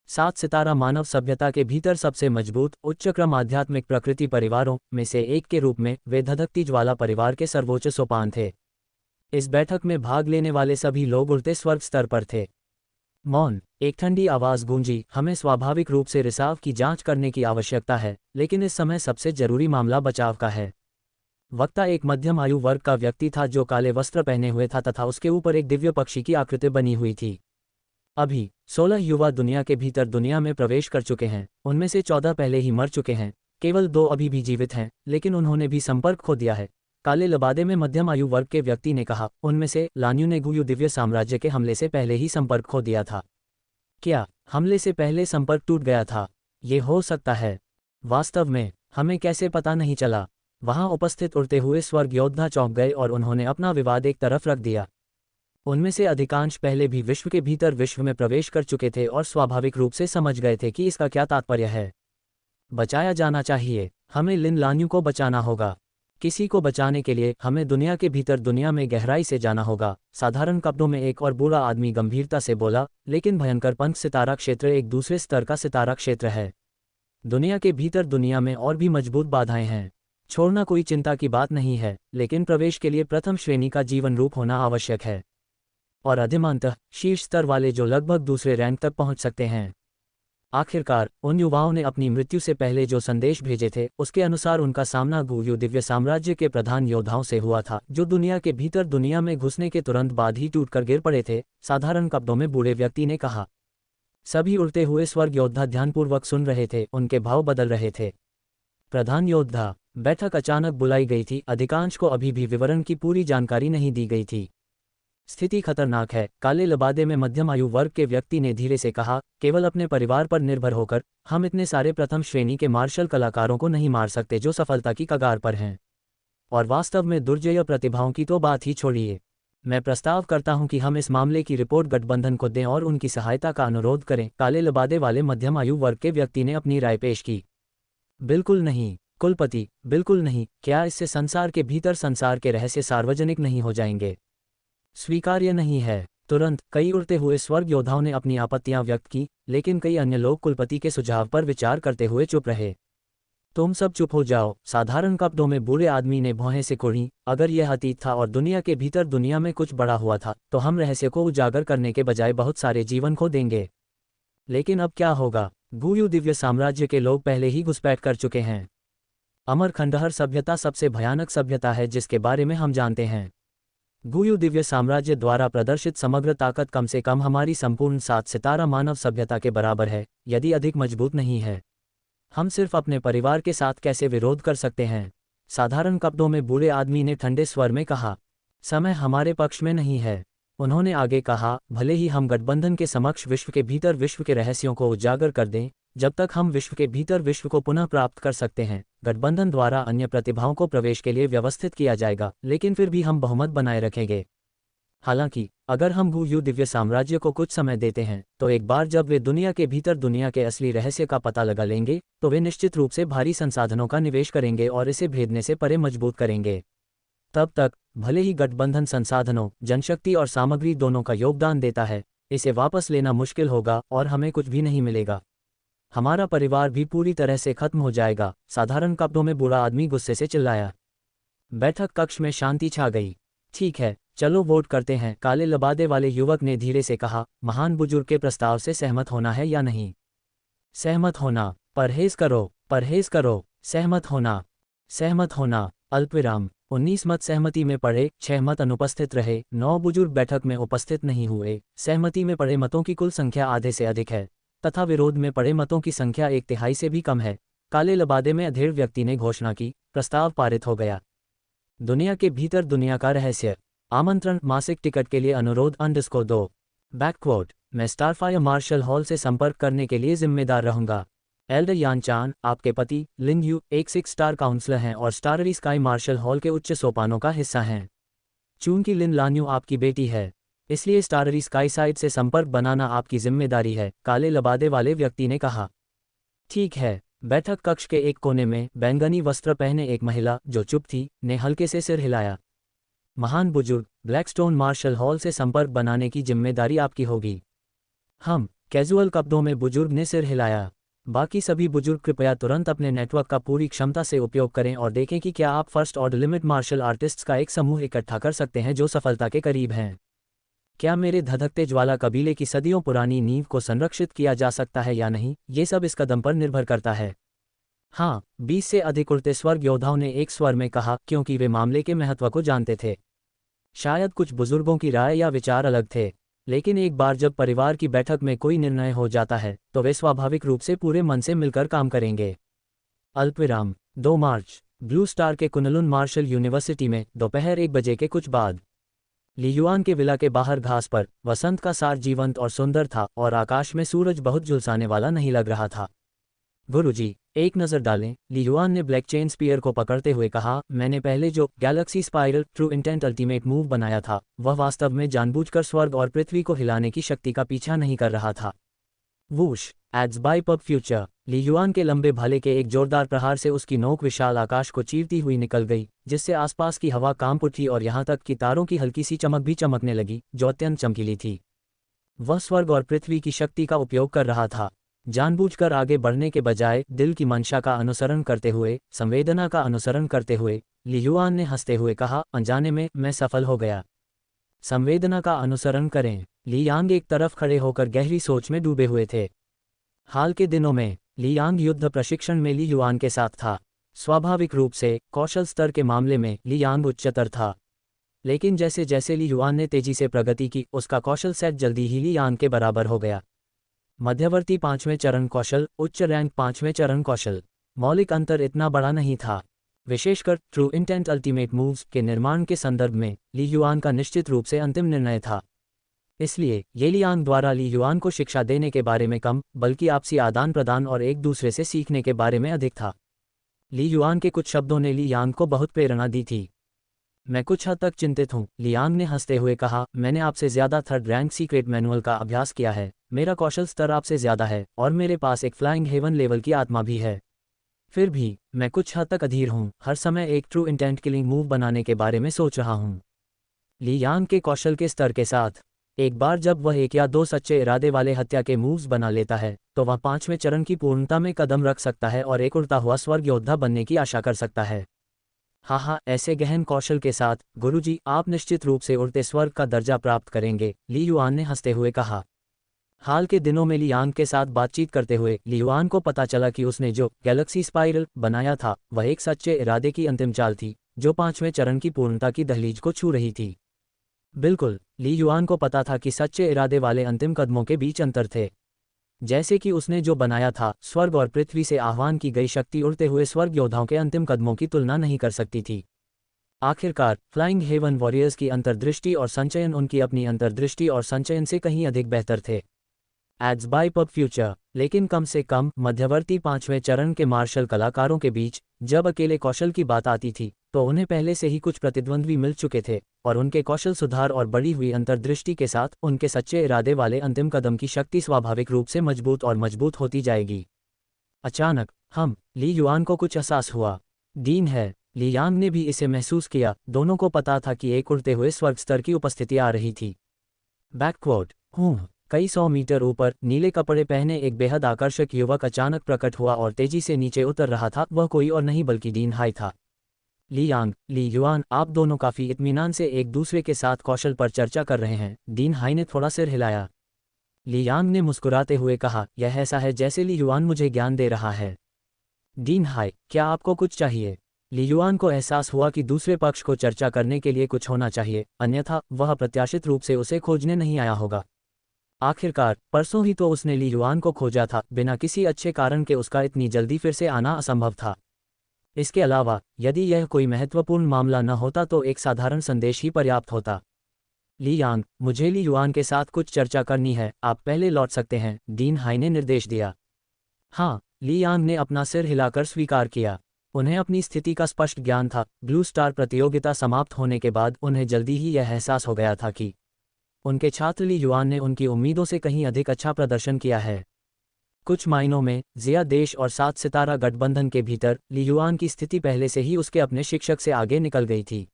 7 सितारा मानव सभ्यता के भीतर सबसे मजबूत उच्चक्रम आध्यात्मिक प्रकृति परिवारों में से एक के रूप में वे धधकती ज्वाला परिवार के सर्वोच्च सोपान थे। इस बैठक में भाग लेने वाले सभी लोग उड़ते स्वर्ग स्तर पर थे। मौन। एक ठंडी आवाज गूंजी, हमें स्वाभाविक रूप से रिसाव की जांच करने की आवश्यकता है, लेकिन इस समय सबसे जरूरी मामला बचाव का है। वक्ता एक मध्यम आयु वर्ग का व्यक्ति था जो काले वस्त्र पहने हुए था तथा उसके ऊपर एक दिव्य पक्षी की आकृति बनी हुई थी। अभी 16 युवा दुनिया के भीतर दुनिया में प्रवेश कर चुके हैं। उनमें से 14 पहले ही मर चुके हैं। केवल 2 अभी भी जीवित हैं, लेकिन उन्होंने भी संपर्क खो दिया है। काले लबादे में मध्यम आयु वर्ग के व्यक्ति ने कहा, उनमें से लान्यू ने गुयु दिव्य साम्राज्य के हमले से पहले ही संपर्क खो दिया था। क्या हमले से पहले संपर्क टूट गया था? ये हो सकता है। वास्तव में हमें कैसे पता नहीं चला? वहां उपस्थित उड़ते हुए स्वर्ग योद्धा चौंक गए और उन्होंने अपना विवाद एक तरफ रख दिया। उनमें से अधिकांश पहले भी विश्व के भीतर विश्व में प्रवेश कर चुके थे और स्वाभाविक रूप से समझ गए थे कि इसका क्या तात्पर्य है। बचाया जाना चाहिए। हमें लिन लान्यू को बचाना होगा। किसी को बचाने के लिए हमें दुनिया के भीतर दुनिया में गहराई से जाना होगा। साधारण कपड़ों में एक और बूढ़ा आदमी गंभीरता से बोला, लेकिन भयंकर पंख सितारा क्षेत्र एक दूसरे स्तर का सितारा क्षेत्र है। दुनिया के भीतर दुनिया में और भी मजबूत बाधाएं हैं। छोड़ना कोई चिंता की बात नहीं है, लेकिन प्रवेश के लिए प्रथम श्रेणी का जीवन रूप होना आवश्यक है, और अधिमानतः शीर्ष स्तर वाले जो लगभग दूसरे रैंक तक पहुंच सकते हैं। आखिरकार उन युवाओं ने अपनी मृत्यु से पहले जो संदेश भेजे थे उसके अनुसार उनका सामना गुयू दिव्य साम्राज्य के प्रधान योद्धाओं से हुआ था, जो दुनिया के भीतर दुनिया में घुसने के तुरंत बाद ही टूटकर गिर पड़े थे। साधारण शब्दों में बूढ़े व्यक्ति ने कहा। सभी उड़ते हुए स्वर्ग योद्धा ध्यानपूर्वक सुन रहे थे, उनके भाव बदल रहे थे। प्रधान योद्धा, बैठक अचानक बुलाई गई थी, अधिकांश को अभी भी विवरण की पूरी जानकारी नहीं दी गई थी। स्थिति खतरनाक है, काले लबादे में मध्यम आयु वर्ग के व्यक्ति ने धीरे से कहा। केवल अपने परिवार पर निर्भर होकर हम इतने सारे प्रथम श्रेणी के मार्शल कलाकारों को नहीं मार सकते जो सफलता की कगार पर हैं। और वास्तव में दुर्जय प्रतिभाओं की तो बात ही छोड़िए। मैं प्रस्ताव करता हूं कि हम इस मामले की रिपोर्ट गठबंधन को दें और उनकी सहायता का अनुरोध करें। काले लबादे वाले मध्यम आयु वर्ग के व्यक्ति ने अपनी राय पेश की। बिल्कुल नहीं कुलपति, बिल्कुल नहीं। क्या इससे संसार के भीतर संसार के रहस्य सार्वजनिक नहीं हो जाएंगे? स्वीकार्य नहीं है। तुरंत कई उड़ते हुए स्वर्ग योद्धाओं ने अपनी आपत्तियां व्यक्त की, लेकिन कई अन्य लोग कुलपति के सुझाव पर विचार करते हुए चुप रहे। तुम सब चुप हो जाओ, साधारण शब्दों में बूढ़े आदमी ने भौहें से कुढ़ी। अगर यह अतीत था और दुनिया के भीतर दुनिया में कुछ बड़ा हुआ था, तो हम रहस्य को उजागर करने के बजाय बहुत सारे जीवन खो देंगे। लेकिन अब क्या होगा? गुयू दिव्य साम्राज्य के लोग पहले ही घुसपैठ कर चुके हैं। अमर खंडहर सभ्यता सबसे भयानक सभ्यता है जिसके बारे में हम जानते हैं। गुयू दिव्य साम्राज्य द्वारा प्रदर्शित समग्र ताकत कम से कम हमारी संपूर्ण 7 सितारा मानव सभ्यता के बराबर है, यदि अधिक मजबूत नहीं है। हम सिर्फ अपने परिवार के साथ कैसे विरोध कर सकते हैं? साधारण शब्दों में बूढ़े आदमी ने ठंडे स्वर में कहा। समय हमारे पक्ष में नहीं है। उन्होंने आगे कहा, भले ही हम गठबंधन के समक्ष विश्व के भीतर विश्व के रहस्यों को उजागर कर दें, जब तक हम विश्व के भीतर विश्व को पुनः प्राप्त कर सकते हैं, गठबंधन द्वारा अन्य प्रतिभाओं को प्रवेश के लिए व्यवस्थित किया जाएगा, लेकिन फिर भी हम बहुमत बनाए रखेंगे। हालांकि अगर हम गुयू दिव्य साम्राज्य को कुछ समय देते हैं, तो एक बार जब वे दुनिया के भीतर दुनिया के असली रहस्य का पता लगा लेंगे, तो वे निश्चित रूप से भारी संसाधनों का निवेश करेंगे और इसे भेदने से परे मजबूत करेंगे। तब तक भले ही गठबंधन संसाधनों, जनशक्ति और सामग्री दोनों का योगदान देता है, इसे वापस लेना मुश्किल होगा और हमें कुछ भी नहीं मिलेगा। हमारा परिवार भी पूरी तरह से खत्म हो जाएगा। साधारण शब्दों में बूढ़ा आदमी गुस्से से चिल्लाया। बैठक कक्ष में शांति छा गई। ठीक है, चलो वोट करते हैं, काले लबादे वाले युवक ने धीरे से कहा। महान बुजुर्ग के प्रस्ताव से सहमत होना है या नहीं? सहमत होना। परहेज करो, परहेज करो। सहमत होना, सहमत होना। अल्पविराम। 19 मत सहमति में पड़े, 6 मत अनुपस्थित रहे, 9 बुजुर्ग बैठक में उपस्थित नहीं हुए। सहमति में पड़े मतों की कुल संख्या आधे से अधिक है, तथा विरोध में पड़े मतों की संख्या 1/3 से भी कम है। काले लबादे में अधेड़ व्यक्ति ने घोषणा की। प्रस्ताव पारित हो गया। दुनिया के भीतर दुनिया का रहस्य। आमंत्रण, मासिक टिकट के लिए अनुरोध _2। बैकक्वोट, मैं स्टारफायर मार्शल हॉल से संपर्क करने के लिए जिम्मेदार रहूंगा। एल्डर यान चान, आपके पति लिन यू, एक 6 स्टार काउंसलर हैं और स्टाररी स्काई मार्शल हॉल के उच्च सोपानों का हिस्सा हैं। चूंकि लिन लान्यू आपकी बेटी है, इसलिए स्टाररी स्काई साइड से संपर्क बनाना आपकी जिम्मेदारी है, काले लबादे वाले व्यक्ति ने कहा। ठीक है। बैठक कक्ष के एक कोने में बैंगनी वस्त्र पहने एक महिला, जो चुप थी, ने हल्के से सिर हिलाया। महान बुजुर्ग, ब्लैकस्टोन मार्शल हॉल से संपर्क बनाने की जिम्मेदारी आपकी होगी। हम, कैजुअल शब्दों में बुजुर्ग ने सिर हिलाया। बाकी सभी बुजुर्ग कृपया तुरंत अपने नेटवर्क का पूरी क्षमता से उपयोग करें और देखें कि क्या आप first order limit martial artists का एक समूह इकट्ठा कर सकते हैं जो सफलता के करीब हैं। क्या मेरे धधकते ज्वाला कबीले की सदियों पुरानी नींव को संरक्षित किया जा सकता है या नहीं, ये सब इस कदम पर निर्भर करता है। हाँ, 20 से अधिक उड़ते स्वर्ग योद्धाओं ने एक स्वर में कहा, क्योंकि वे मामले के महत्व को जानते थे। शायद कुछ बुजुर्गों की राय या विचार अलग थे, लेकिन एक बार जब परिवार की बैठक में कोई निर्णय हो जाता है, तो वे स्वाभाविक रूप से पूरे मन से मिलकर काम करेंगे। अल्पविराम। 2 मार्च, ब्लू स्टार के कुनलुन मार्शल यूनिवर्सिटी में दोपहर 1 बजे के कुछ बाद। लियुआन के विला के बाहर घास पर वसंत का सार जीवंत और सुंदर था और आकाश में सूरज बहुत झुलसाने वाला नहीं लग रहा था। गुरुजी, एक नज़र डालें, लियुआन ने ब्लैक चेन स्पीयर को पकड़ते हुए कहा। मैंने पहले जो Galaxy spiral true intent ultimate move बनाया था, वह वास्तव में जानबूझकर स्वर्ग और पृथ्वी को हिलाने की शक्ति का पीछा नहीं कर रहा था। Whoosh ads by PubFuture. Li Yuan के लंबे भाले के एक जोरदार प्रहार से उसकी नोक विशाल आकाश को चीरती हुई निकल गई, जिससे आसपास की हवा कांप उठी और यहाँ तक कि तारों की हल्की सी चमक भी चमकने लगी, जो अत्यंत चमकीली थी। वह स्वर्ग और पृथ्वी की शक्ति का उपयोग कर रहा था, जानबूझकर आगे बढ़ने के बजाय दिल की मंशा का अनुसरण करते हुए, संवेदना का अनुसरण करते हुए। लियुआन ने हंसते हुए कहा, अनजाने में मैं सफल हो गया। संवेदना का अनुसरण करें। ली यांग एक तरफ खड़े होकर गहरी सोच में डूबे हुए थे। हाल के दिनों में ली यांग युद्ध प्रशिक्षण में ली युआन के साथ था। स्वाभाविक रूप से कौशल स्तर के मामले में ली यांग उच्चतर था, लेकिन जैसे जैसे ली युआन ने तेजी से प्रगति की, उसका कौशल सेट जल्दी ही ली यांग के बराबर हो गया। मध्यवर्ती 5वें चरण कौशल, उच्च रैंक 5वें चरण कौशल। मौलिक अंतर इतना बड़ा नहीं था। विशेषकर ट्रू इंटेंट अल्टीमेट मूव्स के निर्माण के संदर्भ में ली युआन का निश्चित रूप से अंतिम निर्णय था। इसलिए ये ली यांग द्वारा ली युआन को शिक्षा देने के बारे में कम, बल्कि आपसी आदान प्रदान और एक दूसरे से सीखने के बारे में अधिक था। ली युआन के कुछ शब्दों ने ली यांग को बहुत प्रेरणा दी थी। मैं कुछ हद तक चिंतित हूँ, ली यांग ने हंसते हुए कहा। मैंने आपसे ज़्यादा थर्ड रैंक सीक्रेट मैनुअल का अभ्यास किया है, मेरा कौशल स्तर आपसे ज़्यादा है, और मेरे पास एक फ्लाइंग हेवन लेवल की आत्मा भी है। फिर भी मैं कुछ हद तक अधीर हूँ, हर समय एक ट्रू इंटेंट किलिंग मूव बनाने के बारे में सोच रहा हूँ। ली यांग के कौशल के स्तर के साथ एक बार जब वह एक या दो सच्चे इरादे वाले हत्या के मूव्स बना लेता है, तो वह 5वें चरण की पूर्णता में कदम रख सकता है और एक उड़ता हुआ स्वर्ग योद्धा बनने की आशा कर सकता है। हाँ, ऐसे गहन कौशल के साथ गुरुजी, आप निश्चित रूप से उड़ते स्वर्ग का दर्जा प्राप्त करेंगे, ली युआन ने हंसते हुए कहा। हाल के दिनों में ली यांग के साथ बातचीत करते हुए ली युआन को पता चला कि उसने जो गैलेक्सी स्पाइरल बनाया था, वह एक सच्चे इरादे की अंतिम चाल थी, जो 5वें चरण की पूर्णता की दहलीज को छू रही थी। बिल्कुल, ली युआन को पता था कि सच्चे इरादे वाले अंतिम कदमों के बीच अंतर थे। जैसे कि उसने जो बनाया था, स्वर्ग और पृथ्वी से आह्वान की गई शक्ति उड़ते हुए स्वर्ग योद्धाओं के अंतिम कदमों की तुलना नहीं कर सकती थी। आखिरकार फ्लाइंग हेवन वॉरियर्स की अंतर्दृष्टि और संचयन उनकी अपनी अंतर्दृष्टि और संचयन से कहीं अधिक बेहतर थे। Ads by PubFuture. लेकिन कम से कम मध्यवर्ती 5वें चरण के मार्शल कलाकारों के बीच जब अकेले कौशल की बात आती थी, तो उन्हें पहले से ही कुछ प्रतिद्वंद्वी मिल चुके थे, और उनके कौशल सुधार और बढ़ी हुई अंतर्दृष्टि के साथ उनके सच्चे इरादे वाले अंतिम कदम की शक्ति स्वाभाविक रूप से मजबूत और मजबूत होती जाएगी। अचानक ली युआन को कुछ एहसास हुआ। डीन है, ली यांग ने भी इसे महसूस किया। दोनों को पता था कि एक उड़ते हुए स्वर्ग स्तर की उपस्थिति आ रही थी। बैकवर्ड कई 100 मीटर ऊपर नीले कपड़े पहने एक बेहद आकर्षक युवक अचानक प्रकट हुआ और तेजी से नीचे उतर रहा था। वह कोई और नहीं बल्कि डीन हाई था। ली यांग, ली युआन, आप दोनों काफी इत्मीनान से एक दूसरे के साथ कौशल पर चर्चा कर रहे हैं। डीन हाई ने थोड़ा सिर हिलाया। ली यांग ने मुस्कुराते हुए कहा, यह ऐसा है जैसे ली युआन मुझे ज्ञान दे रहा है। डीन हाई, क्या आपको कुछ चाहिए? ली युआन को एहसास हुआ कि दूसरे पक्ष को चर्चा करने के लिए कुछ होना चाहिए, अन्यथा वह प्रत्याशित रूप से उसे खोजने नहीं आया होगा। आखिरकार परसों ही तो उसने ली युआन को खोजा था, बिना किसी अच्छे कारण के उसका इतनी जल्दी फिर से आना असंभव था। इसके अलावा यदि यह कोई महत्वपूर्ण मामला न होता तो एक साधारण संदेश ही पर्याप्त होता। ली यांग, मुझे ली युआन के साथ कुछ चर्चा करनी है, आप पहले लौट सकते हैं, डीन हाई ने निर्देश दिया। हाँ, ली यांग ने अपना सिर हिलाकर स्वीकार किया। उन्हें अपनी स्थिति का स्पष्ट ज्ञान था। ब्लू स्टार प्रतियोगिता समाप्त होने के बाद उन्हें जल्दी ही यह एहसास हो गया था कि उनके छात्र ली युआन ने उनकी उम्मीदों से कहीं अधिक अच्छा प्रदर्शन किया है। कुछ मायनों में जिया देश और 7 सितारा गठबंधन के भीतर ली युआन की स्थिति पहले से ही उसके अपने शिक्षक से आगे निकल गई थी।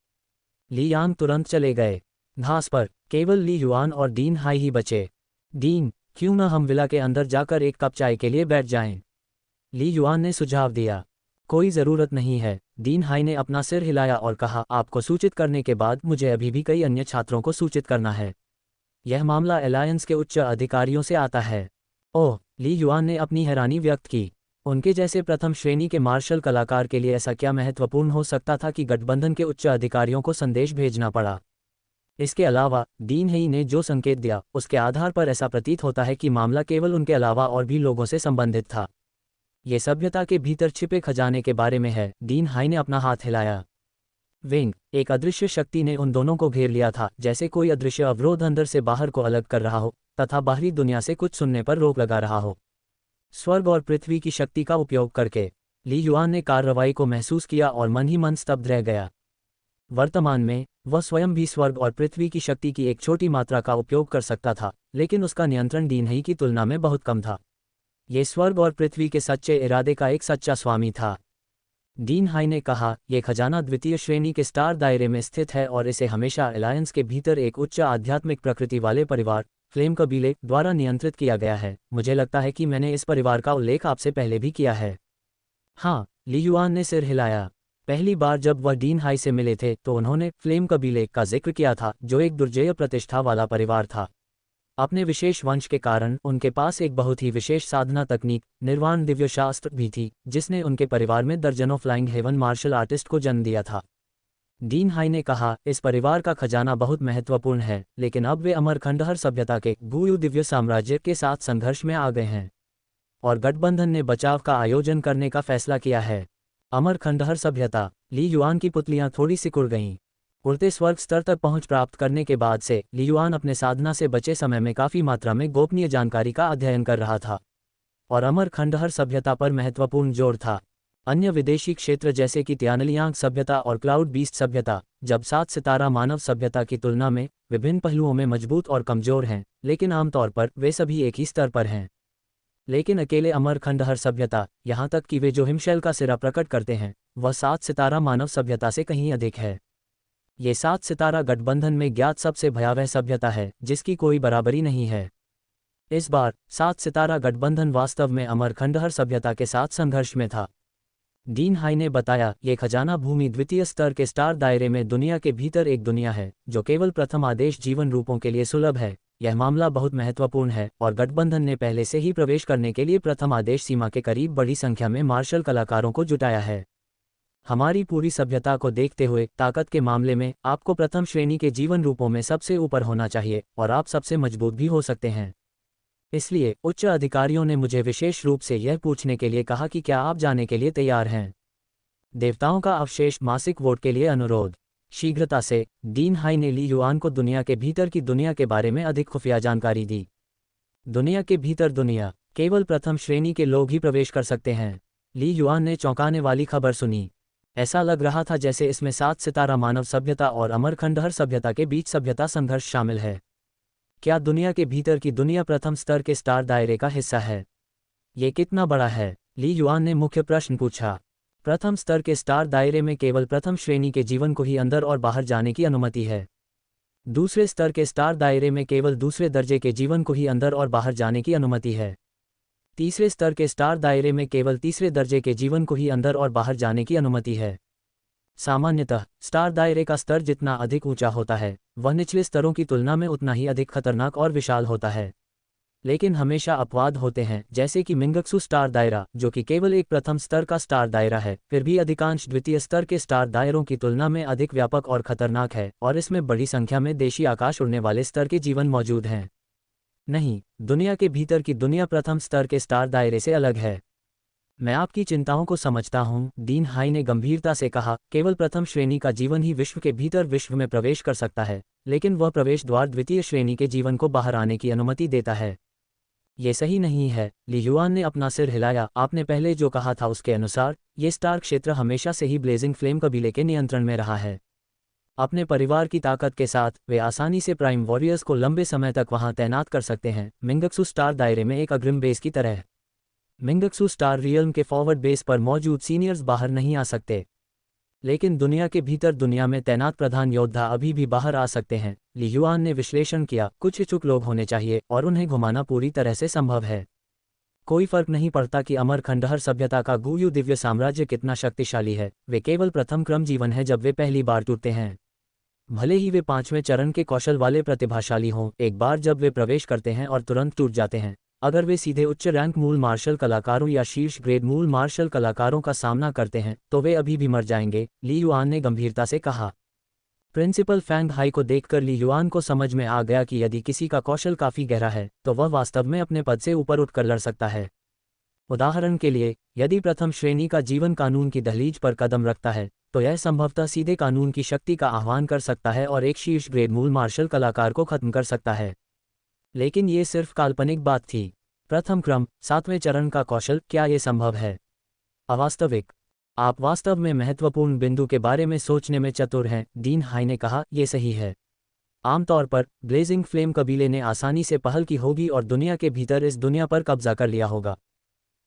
ली यांग तुरंत चले गए। घास पर केवल ली युआन और डीन हाई ही बचे। डीन, क्यों न हम विला के अंदर जाकर एक कप चाय के लिए बैठ जाएं? ली युआन ने सुझाव दिया। कोई ज़रूरत नहीं है, डीन हाई ने अपना सिर हिलाया और कहा, आपको सूचित करने के बाद मुझे अभी भी कई अन्य छात्रों को सूचित करना है। यह मामला अलायंस के उच्च अधिकारियों से आता है। ओह, ली युआन ने अपनी हैरानी व्यक्त की। उनके जैसे प्रथम श्रेणी के मार्शल कलाकार के लिए ऐसा क्या महत्वपूर्ण हो सकता था कि गठबंधन के उच्च अधिकारियों को संदेश भेजना पड़ा? इसके अलावा डीन हेई ने जो संकेत दिया, उसके आधार पर ऐसा प्रतीत होता है कि मामला केवल उनके अलावा और भी लोगों से संबंधित था। ये सभ्यता के भीतर छिपे खजाने के बारे में है। डीन हाई ने अपना हाथ हिलाया। विंग, एक अदृश्य शक्ति ने उन दोनों को घेर लिया था, जैसे कोई अदृश्य अवरोध अंदर से बाहर को अलग कर रहा हो तथा बाहरी दुनिया से कुछ सुनने पर रोक लगा रहा हो। स्वर्ग और पृथ्वी की शक्ति का उपयोग करके ली युआन ने कार्रवाई को महसूस किया और मन ही मन स्तब्ध रह गया। वर्तमान में वह स्वयं भी स्वर्ग और पृथ्वी की शक्ति की एक छोटी मात्रा का उपयोग कर सकता था, लेकिन उसका नियंत्रण डीन हेई की तुलना में बहुत कम था। ये स्वर्ग और पृथ्वी के सच्चे इरादे का एक सच्चा स्वामी था। डीन हाई ने कहा, यह खजाना द्वितीय श्रेणी के स्टार दायरे में स्थित है और इसे हमेशा अलायंस के भीतर एक उच्च आध्यात्मिक प्रकृति वाले परिवार, फ्लेम कबीले, द्वारा नियंत्रित किया गया है। मुझे लगता है कि मैंने इस परिवार का उल्लेख आपसे पहले भी किया है। हाँ, ली युआन ने सिर हिलाया। पहली बार जब वह डीन हाई से मिले थे तो उन्होंने फ्लेम कबीले का जिक्र किया था, जो एक दुर्जेय प्रतिष्ठा वाला परिवार था। अपने विशेष वंश के कारण उनके पास एक बहुत ही विशेष साधना तकनीक निर्वाण दिव्य शास्त्र भी थी, जिसने उनके परिवार में दर्जनों फ्लाइंग हेवन मार्शल आर्टिस्ट को जन्म दिया था। डीन हाई ने कहा, इस परिवार का खजाना बहुत महत्वपूर्ण है, लेकिन अब वे अमर खंडहर सभ्यता के गुयु दिव्य साम्राज्य के साथ संघर्ष में आ गए हैं और गठबंधन ने बचाव का आयोजन करने का फैसला किया है। अमर खंडहर सभ्यता। ली युआन की पुतलियां थोड़ी सिकुड़ गईं। उड़ते स्वर्ग स्तर तक पहुंच प्राप्त करने के बाद से ली युआन अपने साधना से बचे समय में काफी मात्रा में गोपनीय जानकारी का अध्ययन कर रहा था और अमर खंडहर सभ्यता पर महत्वपूर्ण जोर था। अन्य विदेशी क्षेत्र जैसे कि तियानलियांग सभ्यता और क्लाउड बीस्ट सभ्यता, जब 7 सितारा मानव सभ्यता की तुलना में विभिन्न पहलुओं में मजबूत और कमजोर हैं, लेकिन आमतौर पर वे सभी एक ही स्तर पर हैं। लेकिन अकेले अमर खंडहर सभ्यता, यहाँ तक कि वे जो हिमशैल का सिरा प्रकट करते हैं, वह 7 सितारा मानव सभ्यता से कहीं अधिक है। ये 7 सितारा गठबंधन में ज्ञात सबसे भयावह सभ्यता है, जिसकी कोई बराबरी नहीं है। इस बार 7 सितारा गठबंधन वास्तव में अमर खंडहर सभ्यता के साथ संघर्ष में था। डीन हाई ने बताया, ये खजाना भूमि द्वितीय स्तर के स्टार दायरे में दुनिया के भीतर एक दुनिया है जो केवल प्रथम आदेश जीवन रूपों के लिए सुलभ है। यह मामला बहुत महत्वपूर्ण है और गठबंधन ने पहले से ही प्रवेश करने के लिए प्रथम आदेश सीमा के करीब बड़ी संख्या में मार्शल कलाकारों को जुटाया है। हमारी पूरी सभ्यता को देखते हुए ताकत के मामले में आपको प्रथम श्रेणी के जीवन रूपों में सबसे ऊपर होना चाहिए और आप सबसे मजबूत भी हो सकते हैं। इसलिए उच्च अधिकारियों ने मुझे विशेष रूप से यह पूछने के लिए कहा कि क्या आप जाने के लिए तैयार हैं। देवताओं का अवशेष मासिक वोट के लिए अनुरोध। शीघ्रता से डीन हाई ने ली युआन को दुनिया के भीतर की दुनिया के बारे में अधिक खुफिया जानकारी दी। दुनिया के भीतर दुनिया, केवल प्रथम श्रेणी के लोग ही प्रवेश कर सकते हैं। ली युआन ने चौंकाने वाली खबर सुनी। ऐसा लग रहा था जैसे इसमें 7 सितारा मानव सभ्यता और अमर खंडहर सभ्यता के बीच सभ्यता संघर्ष शामिल है। क्या दुनिया के भीतर की दुनिया प्रथम स्तर के स्टार दायरे का हिस्सा है? ये कितना बड़ा है? ली युआन ने मुख्य प्रश्न पूछा। प्रथम स्तर के स्टार दायरे में केवल प्रथम श्रेणी के जीवन को ही अंदर और बाहर जाने की अनुमति है। दूसरे स्तर के स्टार दायरे में केवल दूसरे दर्जे के जीवन को ही अंदर और बाहर जाने की अनुमति है। तीसरे स्तर के स्टार दायरे में केवल तीसरे दर्जे के जीवन को ही अंदर और बाहर जाने की अनुमति है। सामान्यतः स्टार दायरे का स्तर जितना अधिक ऊंचा होता है, वह निचले स्तरों की तुलना में उतना ही अधिक खतरनाक और विशाल होता है। लेकिन हमेशा अपवाद होते हैं, जैसे कि मिंगक्सू स्टार दायरा, जो कि केवल एक प्रथम स्तर का स्टार दायरा है, फिर भी अधिकांश द्वितीय स्तर के स्टार दायरों की तुलना में अधिक व्यापक और खतरनाक है और इसमें बड़ी संख्या में देशी आकाश उड़ने वाले स्तर के जीवन मौजूद हैं। नहीं, दुनिया के भीतर की दुनिया प्रथम स्तर के स्टार दायरे से अलग है। मैं आपकी चिंताओं को समझता हूं, डीन हाई ने गंभीरता से कहा। केवल प्रथम श्रेणी का जीवन ही विश्व के भीतर विश्व में प्रवेश कर सकता है, लेकिन वह प्रवेश द्वार द्वितीय श्रेणी के जीवन को बाहर आने की अनुमति देता है। ये सही नहीं है। ली युआन ने अपना सिर हिलाया। आपने पहले जो कहा था उसके अनुसार ये स्टार क्षेत्र हमेशा से ही ब्लेजिंग फ्लेम कबीले के नियंत्रण में रहा है। अपने परिवार की ताकत के साथ वे आसानी से प्राइम वॉरियर्स को लंबे समय तक वहां तैनात कर सकते हैं, मिंगक्सू स्टार दायरे में एक अग्रिम बेस की तरह। मिंगक्सू स्टार रियल्म के फॉरवर्ड बेस पर मौजूद सीनियर्स बाहर नहीं आ सकते, लेकिन दुनिया के भीतर दुनिया में तैनात प्रधान योद्धा अभी भी बाहर आ सकते हैं। ली युआन ने विश्लेषण किया, कुछ इच्छुक लोग होने चाहिए और उन्हें घुमाना पूरी तरह से संभव है। कोई फर्क नहीं पड़ता कि अमर खंडहर सभ्यता का गुयु दिव्य साम्राज्य कितना शक्तिशाली है, वे केवल प्रथम क्रम जीवन है जब वे पहली बार टूटते हैं। भले ही वे 5वें चरण के कौशल वाले प्रतिभाशाली हों, एक बार जब वे प्रवेश करते हैं और तुरंत टूट जाते हैं। अगर वे सीधे उच्च रैंक मूल मार्शल कलाकारों या शीर्ष ग्रेड मूल मार्शल कलाकारों का सामना करते हैं तो वे अभी भी मर जाएंगे, ली युआन ने गंभीरता से कहा। प्रिंसिपल फैंग हाई को देखकर ली युआन को समझ में आ गया कि यदि किसी का कौशल काफी गहरा है तो वह वास्तव में अपने पद से ऊपर उठकर लड़ सकता है। उदाहरण के लिए, यदि प्रथम श्रेणी का जीवन कानून की दहलीज पर कदम रखता है तो यह संभवतः सीधे कानून की शक्ति का आह्वान कर सकता है और एक शीर्ष ग्रेड मूल मार्शल कलाकार को खत्म कर सकता है। लेकिन ये सिर्फ काल्पनिक बात थी। प्रथम क्रम 7वें चरण का कौशल, क्या ये संभव है? अवास्तविक। आप वास्तव में महत्वपूर्ण बिंदु के बारे में सोचने में चतुर हैं, डीन हाई ने कहा। ये सही है। आमतौर पर ब्लेजिंग फ्लेम कबीले ने आसानी से पहल की होगी और दुनिया के भीतर इस दुनिया पर कब्जा कर लिया होगा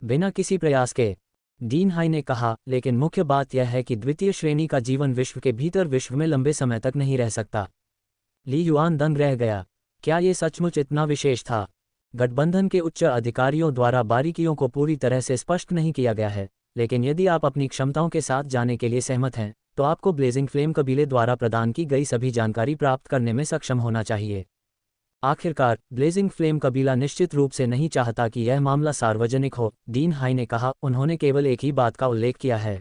बिना किसी प्रयास के, डीन हाई ने कहा। लेकिन मुख्य बात यह है कि द्वितीय श्रेणी का जीवन विश्व के भीतर विश्व में लंबे समय तक नहीं रह सकता। ली युआन दंग रह गया। क्या ये सचमुच इतना विशेष था? गठबंधन के उच्च अधिकारियों द्वारा बारीकियों को पूरी तरह से स्पष्ट नहीं किया गया है, लेकिन यदि आप अपनी क्षमताओं के साथ जाने के लिए सहमत हैं तो आपको ब्लेजिंग फ्लेम कबीले द्वारा प्रदान की गई सभी जानकारी प्राप्त करने में सक्षम होना चाहिए। आखिरकार ब्लेजिंग फ्लेम कबीला निश्चित रूप से नहीं चाहता कि यह मामला सार्वजनिक हो, डीन हाई ने कहा। उन्होंने केवल एक ही बात का उल्लेख किया है।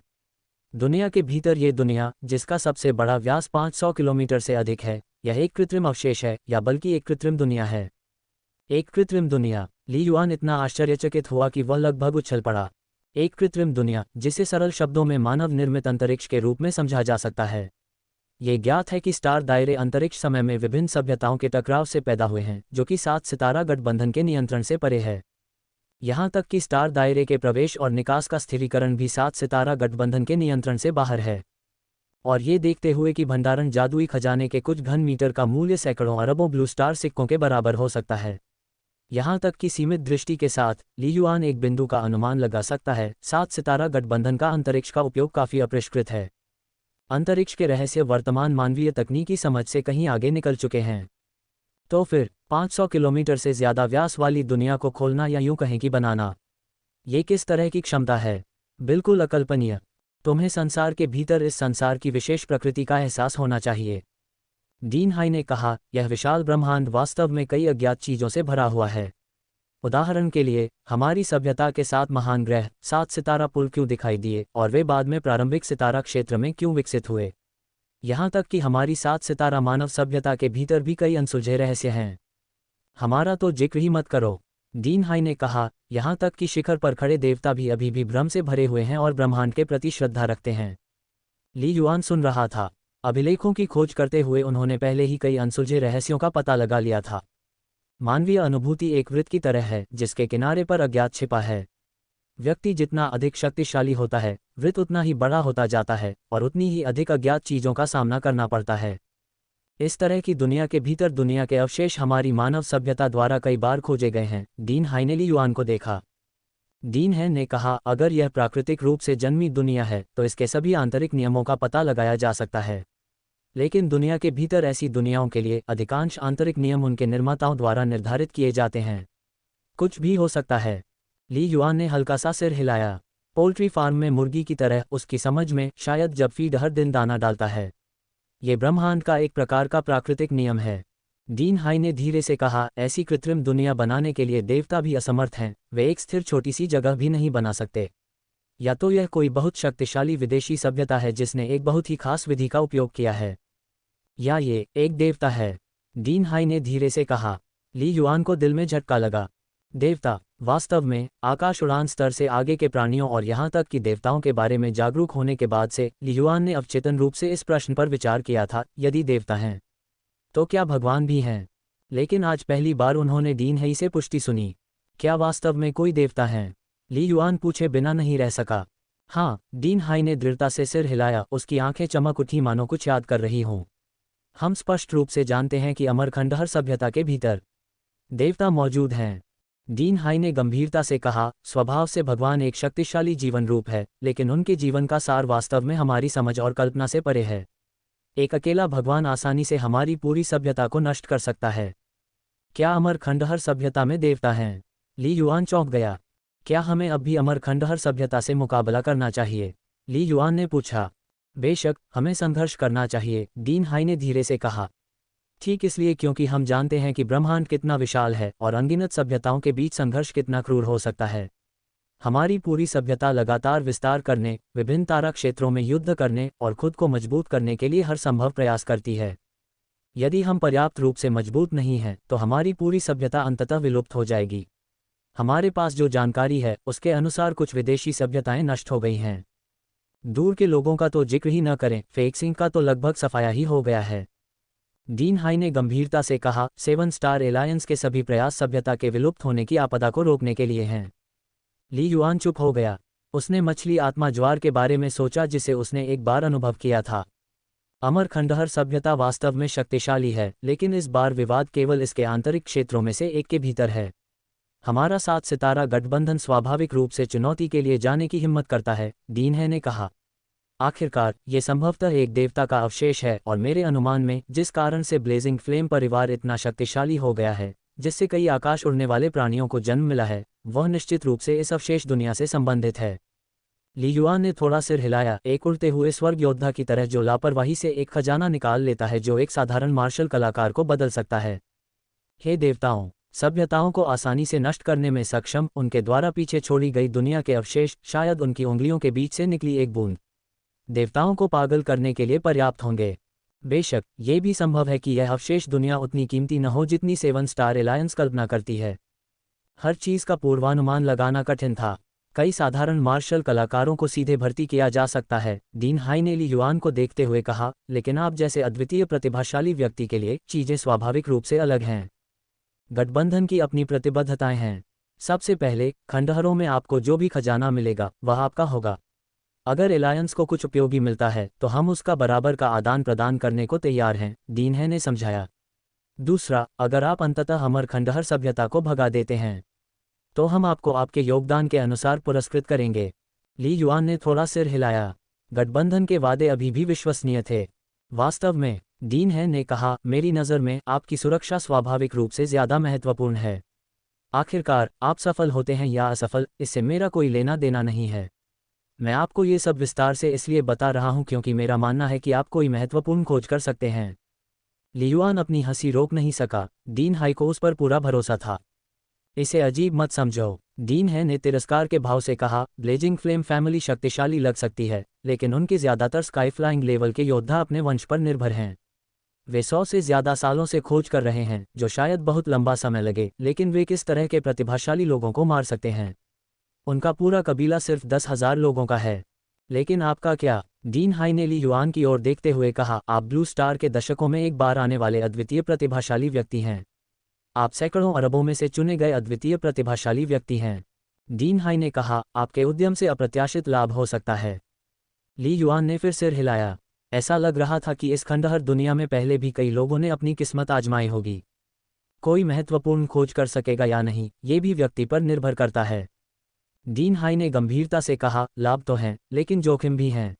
दुनिया के भीतर ये दुनिया, जिसका सबसे बड़ा व्यास 500 किलोमीटर से अधिक है, यह एक कृत्रिम अवशेष है, या बल्कि एक कृत्रिम दुनिया है। एक कृत्रिम दुनिया। ली युआन इतना आश्चर्यचकित हुआ कि वह लगभग उछल पड़ा। एक कृत्रिम दुनिया, जिसे सरल शब्दों में मानव निर्मित अंतरिक्ष के रूप में समझा जा सकता है। ये ज्ञात है कि स्टार दायरे अंतरिक्ष समय में विभिन्न सभ्यताओं के टकराव से पैदा हुए हैं, जो कि 7 सितारा गठबंधन के नियंत्रण से परे है। यहाँ तक कि स्टार दायरे के प्रवेश और निकास का स्थिरीकरण भी 7 सितारा गठबंधन के नियंत्रण से बाहर है। और ये देखते हुए कि भंडारण जादुई खजाने के कुछ घन मीटर का मूल्य सैकड़ों अरबों ब्लू स्टार सिक्कों के बराबर हो सकता है। यहाँ तक कि सीमित दृष्टि के साथ ली युआन एक बिंदु का अनुमान लगा सकता है, 7 सितारा गठबंधन का अंतरिक्ष का उपयोग काफ़ी अपरिष्कृत है। अंतरिक्ष के रहस्य वर्तमान मानवीय तकनीकी समझ से कहीं आगे निकल चुके हैं। तो फिर 500 किलोमीटर से ज़्यादा व्यास वाली दुनिया को खोलना, या यूं कहें कि बनाना, ये किस तरह की क्षमता है? बिल्कुल अकल्पनीय। तुम्हें संसार के भीतर इस संसार की विशेष प्रकृति का एहसास होना चाहिए। डीन हाई ने कहा, यह विशाल ब्रह्मांड वास्तव में कई अज्ञात चीज़ों से भरा हुआ है। उदाहरण के लिए, हमारी सभ्यता के 7 महान ग्रह, 7 सितारा पुल क्यों दिखाई दिए, और वे बाद में प्रारंभिक सितारा क्षेत्र में क्यों विकसित हुए। यहाँ तक कि हमारी 7 सितारा मानव सभ्यता के भीतर भी कई अनसुलझे रहस्य हैं। हमारा तो जिक्र ही मत करो। डीन हाई ने कहा, यहाँ तक कि शिखर पर खड़े देवता भी अभी भी भ्रम से भरे हुए हैं और ब्रह्मांड के प्रति श्रद्धा रखते हैं। ली युआन सुन रहा था। अभिलेखों की खोज करते हुए उन्होंने पहले ही कई अनसुलझे रहस्यों का पता लगा लिया था। मानवीय अनुभूति एक वृत्त की तरह है, जिसके किनारे पर अज्ञात छिपा है। व्यक्ति जितना अधिक शक्तिशाली होता है, वृत्त उतना ही बड़ा होता जाता है, और उतनी ही अधिक अज्ञात चीज़ों का सामना करना पड़ता है। इस तरह की दुनिया के भीतर दुनिया के अवशेष हमारी मानव सभ्यता द्वारा कई बार खोजे गए हैं। डीन हाई ने ली युआन को देखा। डीन है ने कहा, अगर यह प्राकृतिक रूप से जन्मी दुनिया है तो इसके सभी आंतरिक नियमों का पता लगाया जा सकता है। लेकिन दुनिया के भीतर ऐसी दुनियाओं के लिए अधिकांश आंतरिक नियम उनके निर्माताओं द्वारा निर्धारित किए जाते हैं। कुछ भी हो सकता है। ली युआन ने हल्का सा सिर हिलाया। पोल्ट्री फार्म में मुर्गी की तरह उसकी समझ में, शायद जब फीड हर दिन दाना डालता है। ये ब्रह्मांड का एक प्रकार का प्राकृतिक नियम है। डीन हाई ने धीरे से कहा, ऐसी कृत्रिम दुनिया बनाने के लिए देवता भी असमर्थ हैं। वे एक स्थिर छोटी सी जगह भी नहीं बना सकते। या तो यह कोई बहुत शक्तिशाली विदेशी सभ्यता है जिसने एक बहुत ही खास विधि का उपयोग किया है, या ये एक देवता है। डीन हाई ने धीरे से कहा। ली युआन को दिल में झटका लगा। देवता? वास्तव में, आकाश उड़ान स्तर से आगे के प्राणियों और यहाँ तक कि देवताओं के बारे में जागरूक होने के बाद से ली युआन ने अवचेतन रूप से इस प्रश्न पर विचार किया था, यदि देवता हैं तो क्या भगवान भी हैं? लेकिन आज पहली बार उन्होंने डीन हाई से पुष्टि सुनी। क्या वास्तव में कोई देवता हैं? ली युआन पूछे बिना नहीं रह सका। हाँ, डीन हाई ने दृढ़ता से सिर हिलाया। उसकी आंखें चमक उठी मानो कुछ याद कर रही हों। हम स्पष्ट रूप से जानते हैं कि अमरखंडहर सभ्यता के भीतर देवता मौजूद हैं। डीन हाई ने गंभीरता से कहा, स्वभाव से भगवान एक शक्तिशाली जीवन रूप है, लेकिन उनके जीवन का सार वास्तव में हमारी समझ और कल्पना से परे है। एक अकेला भगवान आसानी से हमारी पूरी सभ्यता को नष्ट कर सकता है। क्या अमरखंडहर सभ्यता में देवता हैं? ली युआन चौंक गया। क्या हमें अब भी अमरखंडहर सभ्यता से मुकाबला करना चाहिए? ली युआन ने पूछा। बेशक, हमें संघर्ष करना चाहिए, डीन हाई ने धीरे से कहा। ठीक इसलिए क्योंकि हम जानते हैं कि ब्रह्मांड कितना विशाल है और अनगिनत सभ्यताओं के बीच संघर्ष कितना क्रूर हो सकता है। हमारी पूरी सभ्यता लगातार विस्तार करने, विभिन्न तारा क्षेत्रों में युद्ध करने और खुद को मजबूत करने के लिए हर संभव प्रयास करती है। यदि हम पर्याप्त रूप से मजबूत नहीं हैं तो हमारी पूरी सभ्यता अंततः विलुप्त हो जाएगी। हमारे पास जो जानकारी है उसके अनुसार कुछ विदेशी सभ्यताएं नष्ट हो गई हैं। दूर के लोगों का तो जिक्र ही न करें, फेक्सिंग का तो लगभग सफाया ही हो गया है। डीन हाई ने गंभीरता से कहा, 7 स्टार एलायंस के सभी प्रयास सभ्यता के विलुप्त होने की आपदा को रोकने के लिए हैं। ली युआन चुप हो गया। उसने मछली आत्मा ज्वार के बारे में सोचा जिसे उसने एक बार अनुभव किया था। अमरखंडहर सभ्यता वास्तव में शक्तिशाली है, लेकिन इस बार विवाद केवल इसके आंतरिक क्षेत्रों में से एक के भीतर है। हमारा 7 सितारा गठबंधन स्वाभाविक रूप से चुनौती के लिए जाने की हिम्मत करता है, डीन है ने कहा। आखिरकार, ये संभवतः एक देवता का अवशेष है, और मेरे अनुमान में जिस कारण से ब्लेजिंग फ्लेम परिवार इतना शक्तिशाली हो गया है, जिससे कई आकाश उड़ने वाले प्राणियों को जन्म मिला है, वह निश्चित रूप से इस अवशेष दुनिया से संबंधित है। ली युआन ने थोड़ा सिर हिलाया, एक उड़ते हुए स्वर्ग योद्धा की तरह जो लापरवाही से एक खजाना निकाल लेता है जो एक साधारण मार्शल कलाकार को बदल सकता है। हे देवताओं, सभ्यताओं को आसानी से नष्ट करने में सक्षम उनके द्वारा पीछे छोड़ी गई दुनिया के अवशेष शायद उनकी उंगलियों के बीच से निकली एक बूंद देवताओं को पागल करने के लिए पर्याप्त होंगे। बेशक ये भी संभव है कि यह अवशेष दुनिया उतनी कीमती न हो जितनी 7 स्टार एलायंस कल्पना करती है। हर चीज़ का पूर्वानुमान लगाना कठिन था। कई साधारण मार्शल कलाकारों को सीधे भर्ती किया जा सकता है, डीन हाई ने ली युआन को देखते हुए कहा, लेकिन आप जैसे अद्वितीय प्रतिभाशाली व्यक्ति के लिए चीज़ें स्वाभाविक रूप से अलग हैं। गठबंधन की अपनी प्रतिबद्धताएं हैं। सबसे पहले, खंडहरों में आपको जो भी खजाना मिलेगा वह आपका होगा। अगर एलायंस को कुछ उपयोगी मिलता है तो हम उसका बराबर का आदान प्रदान करने को तैयार हैं, डीन है ने समझाया। दूसरा, अगर आप अंततः अमर खंडहर सभ्यता को भगा देते हैं तो हम आपको आपके योगदान के अनुसार पुरस्कृत करेंगे। ली युआन ने थोड़ा सिर हिलाया। गठबंधन के वादे अभी भी विश्वसनीय थे। वास्तव में, डीन है ने कहा, मेरी नज़र में आपकी सुरक्षा स्वाभाविक रूप से ज़्यादा महत्वपूर्ण है। आखिरकार आप सफल होते हैं या असफल, इससे मेरा कोई लेना देना नहीं है। मैं आपको ये सब विस्तार से इसलिए बता रहा हूं क्योंकि मेरा मानना है कि आप कोई महत्वपूर्ण खोज कर सकते हैं। ली युआन अपनी हंसी रोक नहीं सका। डीन हाई को उस पर पूरा भरोसा था। इसे अजीब मत समझो, डीन है ने तिरस्कार के भाव से कहा, ब्लेजिंग फ्लेम फैमिली शक्तिशाली लग सकती है, लेकिन उनके ज़्यादातर स्काई फ्लाइंग लेवल के योद्धा अपने वंश पर निर्भर हैं। वे 100 से ज़्यादा सालों से खोज कर रहे हैं, जो शायद बहुत लंबा समय लगे, लेकिन वे किस तरह के प्रतिभाशाली लोगों को मार सकते हैं। उनका पूरा कबीला सिर्फ 10,000 लोगों का है। लेकिन आपका क्या? डीन हाई ने ली युआन की ओर देखते हुए कहा, आप ब्लू स्टार के दशकों में एक बार आने वाले अद्वितीय प्रतिभाशाली व्यक्ति हैं। आप सैकड़ों अरबों में से चुने गए अद्वितीय प्रतिभाशाली व्यक्ति हैं। डीन हाई ने कहा, आपके उद्यम से अप्रत्याशित लाभ हो सकता है। ली युआन ने फिर सिर हिलाया। ऐसा लग रहा था कि इस खंडहर दुनिया में पहले भी कई लोगों ने अपनी किस्मत आजमाई होगी। कोई महत्वपूर्ण खोज कर सकेगा या नहीं, ये भी व्यक्ति पर निर्भर करता है। डीन हाई ने गंभीरता से कहा, लाभ तो हैं, लेकिन जोखिम भी हैं।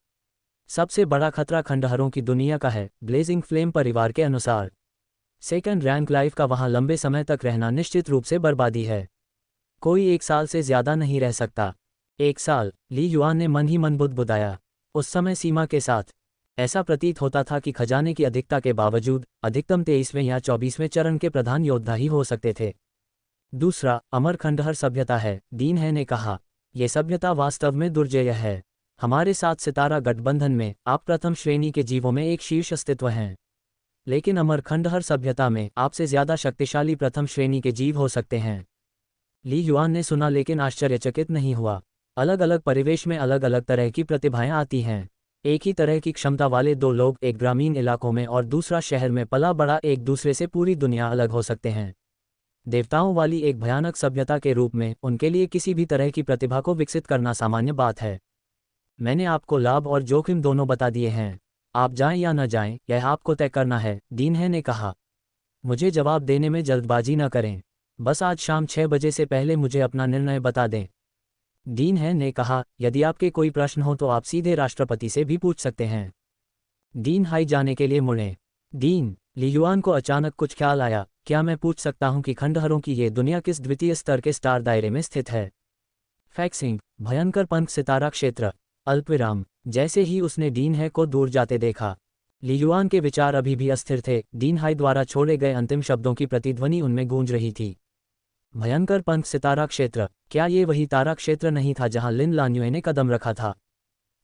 सबसे बड़ा खतरा खंडहरों की दुनिया का है। ब्लेजिंग फ्लेम परिवार के अनुसार सेकंड रैंक लाइफ का वहां लंबे समय तक रहना निश्चित रूप से बर्बादी है। कोई 1 साल से ज्यादा नहीं रह सकता। 1 साल, ली युआन ने मन ही मन बुदबुदाया। उस समय सीमा के साथ ऐसा प्रतीत होता था कि खजाने की अधिकता के बावजूद अधिकतम 23वें या 24वें चरण के प्रधान योद्धा ही हो सकते थे। दूसरा, अमर खंडहर सभ्यता है, डीन है ने कहा। यह सभ्यता वास्तव में दुर्जेय है। हमारे साथ सितारा गठबंधन में आप प्रथम श्रेणी के जीवों में एक शीर्ष अस्तित्व हैं। लेकिन अमर खंडहर सभ्यता में आपसे ज्यादा शक्तिशाली प्रथम श्रेणी के जीव हो सकते हैं। ली युआन ने सुना लेकिन आश्चर्यचकित नहीं हुआ। अलग अलग परिवेश में अलग अलग तरह की प्रतिभाएं आती हैं। एक ही तरह की क्षमता वाले 2 लोग एक ग्रामीण इलाकों में और दूसरा शहर में पला बड़ा एक दूसरे से पूरी दुनिया अलग हो सकते हैं। देवताओं वाली एक भयानक सभ्यता के रूप में उनके लिए किसी भी तरह की प्रतिभा को विकसित करना सामान्य बात है। मैंने आपको लाभ और जोखिम दोनों बता दिए हैं। आप जाएं या न जाएं, यह आपको तय करना है, डीन है ने कहा। मुझे जवाब देने में जल्दबाजी न करें। बस आज शाम 6 बजे से पहले मुझे अपना निर्णय बता दें। डीन है ने कहा, यदि आपके कोई प्रश्न हो तो आप सीधे राष्ट्रपति से भी पूछ सकते हैं। डीन हाई जाने के लिए मुड़े। डीन, ली युआन को अचानक कुछ ख्याल आया, क्या मैं पूछ सकता हूं कि खंडहरों की ये दुनिया किस द्वितीय स्तर के स्टार दायरे में स्थित है? फैक्सिंग, भयंकर पंख सितारा क्षेत्र, अल्पविराम। जैसे ही उसने डीन है को दूर जाते देखा, ली युआन के विचार अभी भी अस्थिर थे। डीन हाई द्वारा छोड़े गए अंतिम शब्दों की प्रतिध्वनि उनमें गूंज रही थी। भयंकर पंख सितारा क्षेत्र, क्या ये वही तारा क्षेत्र नहीं था जहां लिन लान्युए ने कदम रखा था?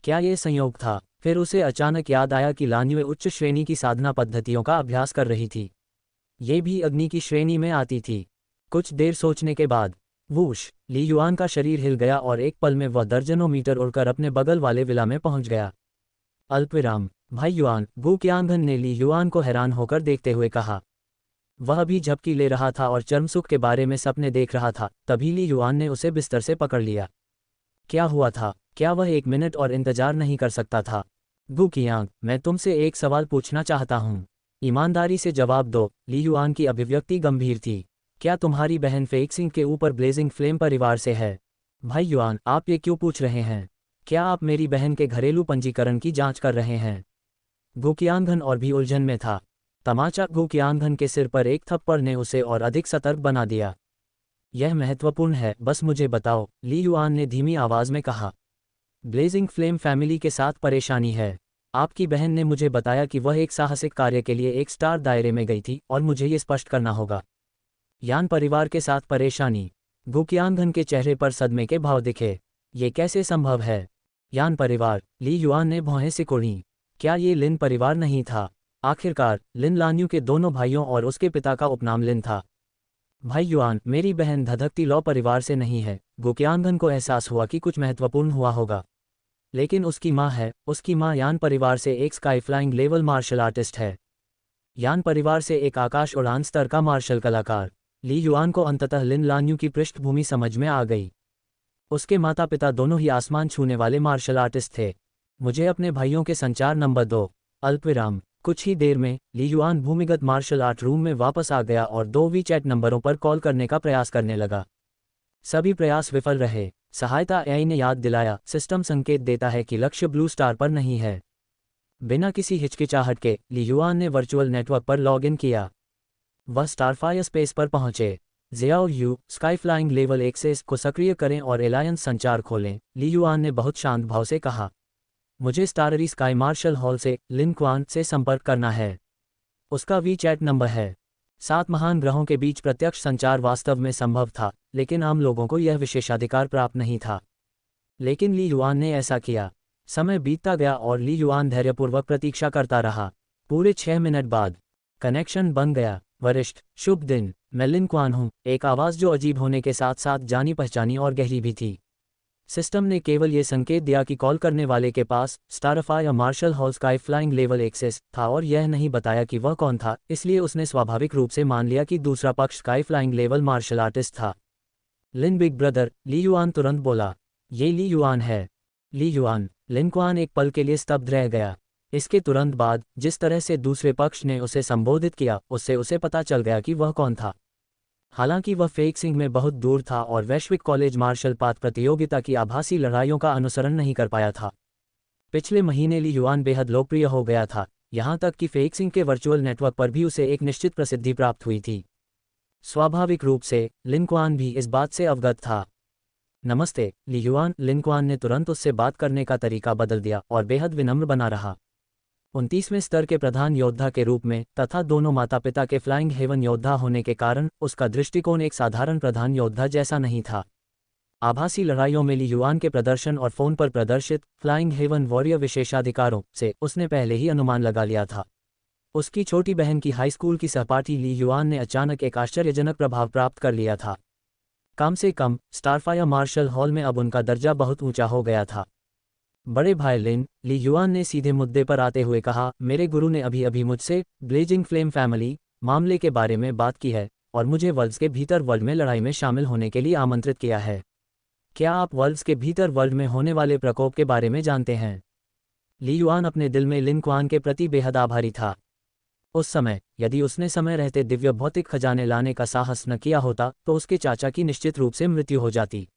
क्या ये संयोग था? फिर उसे अचानक याद आया कि लान्युए उच्च श्रेणी की साधना पद्धतियों का अभ्यास कर रही थी। ये भी अग्नि की श्रेणी में आती थी। कुछ देर सोचने के बाद वूश, ली युआन का शरीर हिल गया और एक पल में वह दर्जनों मीटर उड़कर अपने बगल वाले विला में पहुंच गया। अल्पविराम, भाई युआन, गु क्यांगन ने ली युआन को हैरान होकर देखते हुए कहा। वह भी झपकी ले रहा था और चर्मसुख के बारे में सपने देख रहा था। तभी ली युआन ने उसे बिस्तर से पकड़ लिया। क्या हुआ था? क्या वह 1 मिनट और इंतजार नहीं कर सकता था? गु क्यांग, मैं तुमसे एक सवाल पूछना चाहता हूँ। ईमानदारी से जवाब दो। ली युआन की अभिव्यक्ति गंभीर थी। क्या तुम्हारी बहन फेक्सिंग के ऊपर ब्लेजिंग फ्लेम परिवार से है? भाई युआन, आप ये क्यों पूछ रहे हैं? क्या आप मेरी बहन के घरेलू पंजीकरण की जांच कर रहे हैं? गु क्यांगन और भी उलझन में था। तमाचा गु क्यांगन के सिर पर एक थप्पड़ ने उसे और अधिक सतर्क बना दिया। यह महत्वपूर्ण है, बस मुझे बताओ, ली युआन ने धीमी आवाज में कहा। ब्लेजिंग फ्लेम फैमिली के साथ परेशानी है। आपकी बहन ने मुझे बताया कि वह एक साहसिक कार्य के लिए एक स्टार दायरे में गई थी और मुझे ये स्पष्ट करना होगा। यान परिवार के साथ परेशानी। गुकियांगन के चेहरे पर सदमे के भाव दिखे। ये कैसे संभव है? यान परिवार, ली युआन ने भौहें सिकोड़ी। क्या ये लिन परिवार नहीं था? आखिरकार लिन लान्यू के दोनों भाइयों और उसके पिता का उपनाम लिन था। भाई युआन, मेरी बहन धधकती लॉ परिवार से नहीं है। गुकियांगन को एहसास हुआ कि कुछ महत्वपूर्ण हुआ होगा। लेकिन उसकी माँ है। उसकी माँ यान परिवार से एक sky flying level martial artist है। यान परिवार से एक आकाश उड़ान स्तर का मार्शल कलाकार। ली युआन को अंततः लिन लान्यू की पृष्ठभूमि समझ में आ गई। उसके माता पिता दोनों ही आसमान छूने वाले मार्शल आर्टिस्ट थे। मुझे अपने भाइयों के संचार नंबर दो। अल्पविराम। कुछ ही देर में ली युआन भूमिगत मार्शल आर्ट रूम में वापस आ गया और 2 वीचैट नंबरों पर कॉल करने का प्रयास करने लगा। सभी प्रयास विफल रहे। सहायता एआई ने याद दिलाया, सिस्टम संकेत देता है कि लक्ष्य ब्लू स्टार पर नहीं है। बिना किसी हिचकिचाहट के ली युआन ने वर्चुअल नेटवर्क पर लॉग इन किया। वह स्टारफायर स्पेस पर पहुंचे। Xiao Yu, sky flying level access को सक्रिय करें और एलायंस संचार खोलें, ली युआन ने बहुत शांत भाव से कहा। मुझे स्टाररी स्काई मार्शल हॉल से लिन क्वान से संपर्क करना है। उसका वीचैट नंबर है। 7 महान ग्रहों के बीच प्रत्यक्ष संचार वास्तव में संभव था, लेकिन आम लोगों को यह विशेषाधिकार प्राप्त नहीं था। लेकिन ली युआन ने ऐसा किया। समय बीतता गया और ली युआन धैर्यपूर्वक प्रतीक्षा करता रहा। पूरे 6 मिनट बाद कनेक्शन बन गया। वरिष्ठ, शुभ दिन, मैं लिन क्वान हूँ, एक आवाज़ जो अजीब होने के साथ साथ जानी पहचानी और गहरी भी थी। सिस्टम ने केवल ये संकेत दिया कि कॉल करने वाले के पास starfire martial hall sky flying level access था और यह नहीं बताया कि वह कौन था, इसलिए उसने स्वाभाविक रूप से मान लिया कि दूसरा पक्ष sky flying level martial artist था। Lin big brother, Li Yuan तुरंत बोला। ये ली युआन है। ली युआन। लिन क्वान एक पल के लिए स्तब्ध रह गया। इसके तुरंत बाद जिस तरह से दूसरे पक्ष ने उसे संबोधित किया, उससे उसे पता चल गया कि वह कौन था। हालांकि वह फेक्सिंग में बहुत दूर था और वैश्विक कॉलेज मार्शल पाथ प्रतियोगिता की आभासी लड़ाइयों का अनुसरण नहीं कर पाया था। पिछले महीने ली युआन बेहद लोकप्रिय हो गया था, यहाँ तक कि फेक्सिंग के वर्चुअल नेटवर्क पर भी उसे एक निश्चित प्रसिद्धि प्राप्त हुई थी। स्वाभाविक रूप से लिन क्वान भी इस बात से अवगत था। नमस्ते, ली युआन। लिन क्वान ने तुरंत उससे बात करने का तरीका बदल दिया और बेहद विनम्र बना रहा। 29वें स्तर के प्रधान योद्धा के रूप में तथा दोनों माता पिता के फ्लाइंग हेवन योद्धा होने के कारण उसका दृष्टिकोण एक साधारण प्रधान योद्धा जैसा नहीं था। आभासी लड़ाइयों में ली युआन के प्रदर्शन और फोन पर प्रदर्शित फ्लाइंग हेवन वॉरियर विशेषाधिकारों से उसने पहले ही अनुमान लगा लिया था। उसकी छोटी बहन की हाई स्कूल की सहपाठी ली युआन ने अचानक एक आश्चर्यजनक प्रभाव प्राप्त कर लिया था। कम से कम स्टारफायर मार्शल हॉल में अब उनका दर्जा बहुत ऊंचा हो गया था। बड़े भाई लिन, ली युआन ने सीधे मुद्दे पर आते हुए कहा, मेरे गुरु ने अभी अभी मुझसे ब्लेजिंग फ्लेम फैमिली मामले के बारे में बात की है और मुझे वर्ल्ड्स के भीतर वर्ल्ड में लड़ाई में शामिल होने के लिए आमंत्रित किया है। क्या आप वर्ल्ड्स के भीतर वर्ल्ड में होने वाले प्रकोप के बारे में जानते हैं? ली युआन अपने दिल में लिन क्वान के प्रति बेहद आभारी था। उस समय यदि उसने समय रहते दिव्य भौतिक खजाने लाने का साहस न किया होता तो उसके चाचा की निश्चित रूप से मृत्यु हो जाती।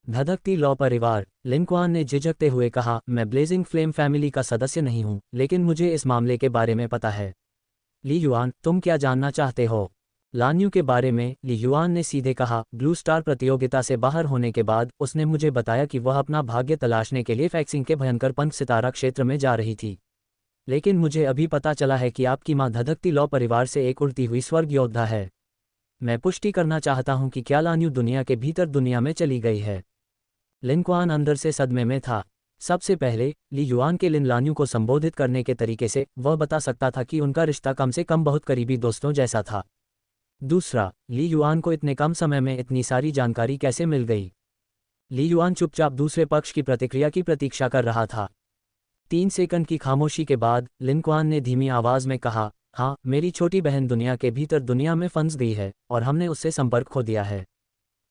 धधकती लॉ परिवार, लिन क्वान ने झिझकते हुए कहा, मैं ब्लेजिंग फ्लेम फैमिली का सदस्य नहीं हूं, लेकिन मुझे इस मामले के बारे में पता है। ली युआन, तुम क्या जानना चाहते हो? लान्यू के बारे में, ली युआन ने सीधे कहा। ब्लू स्टार प्रतियोगिता से बाहर होने के बाद उसने मुझे बताया कि वह अपना भाग्य तलाशने के लिए फैक्सिंग के भयंकर पंख सितारा क्षेत्र में जा रही थी। लेकिन मुझे अभी पता चला है कि आपकी मां धधकती लॉ परिवार से एक उड़ती हुई स्वर्ग योद्धा है। मैं पुष्टि करना चाहता हूं कि क्या लान्यू दुनिया के भीतर दुनिया में चली गई है। लिन क्वान अंदर से सदमे में था। सबसे पहले ली युआन के लिन लान्यू को संबोधित करने के तरीके से वह बता सकता था कि उनका रिश्ता कम से कम बहुत करीबी दोस्तों जैसा था। दूसरा, ली युआन को इतने कम समय में इतनी सारी जानकारी कैसे मिल गई? ली युआन चुपचाप दूसरे पक्ष की प्रतिक्रिया की प्रतीक्षा कर रहा था। 3 सेकंड की खामोशी के बाद लिन क्वान ने धीमी आवाज में कहा, हाँ, मेरी छोटी बहन दुनिया के भीतर दुनिया में फंस गई है और हमने उससे संपर्क खो दिया है।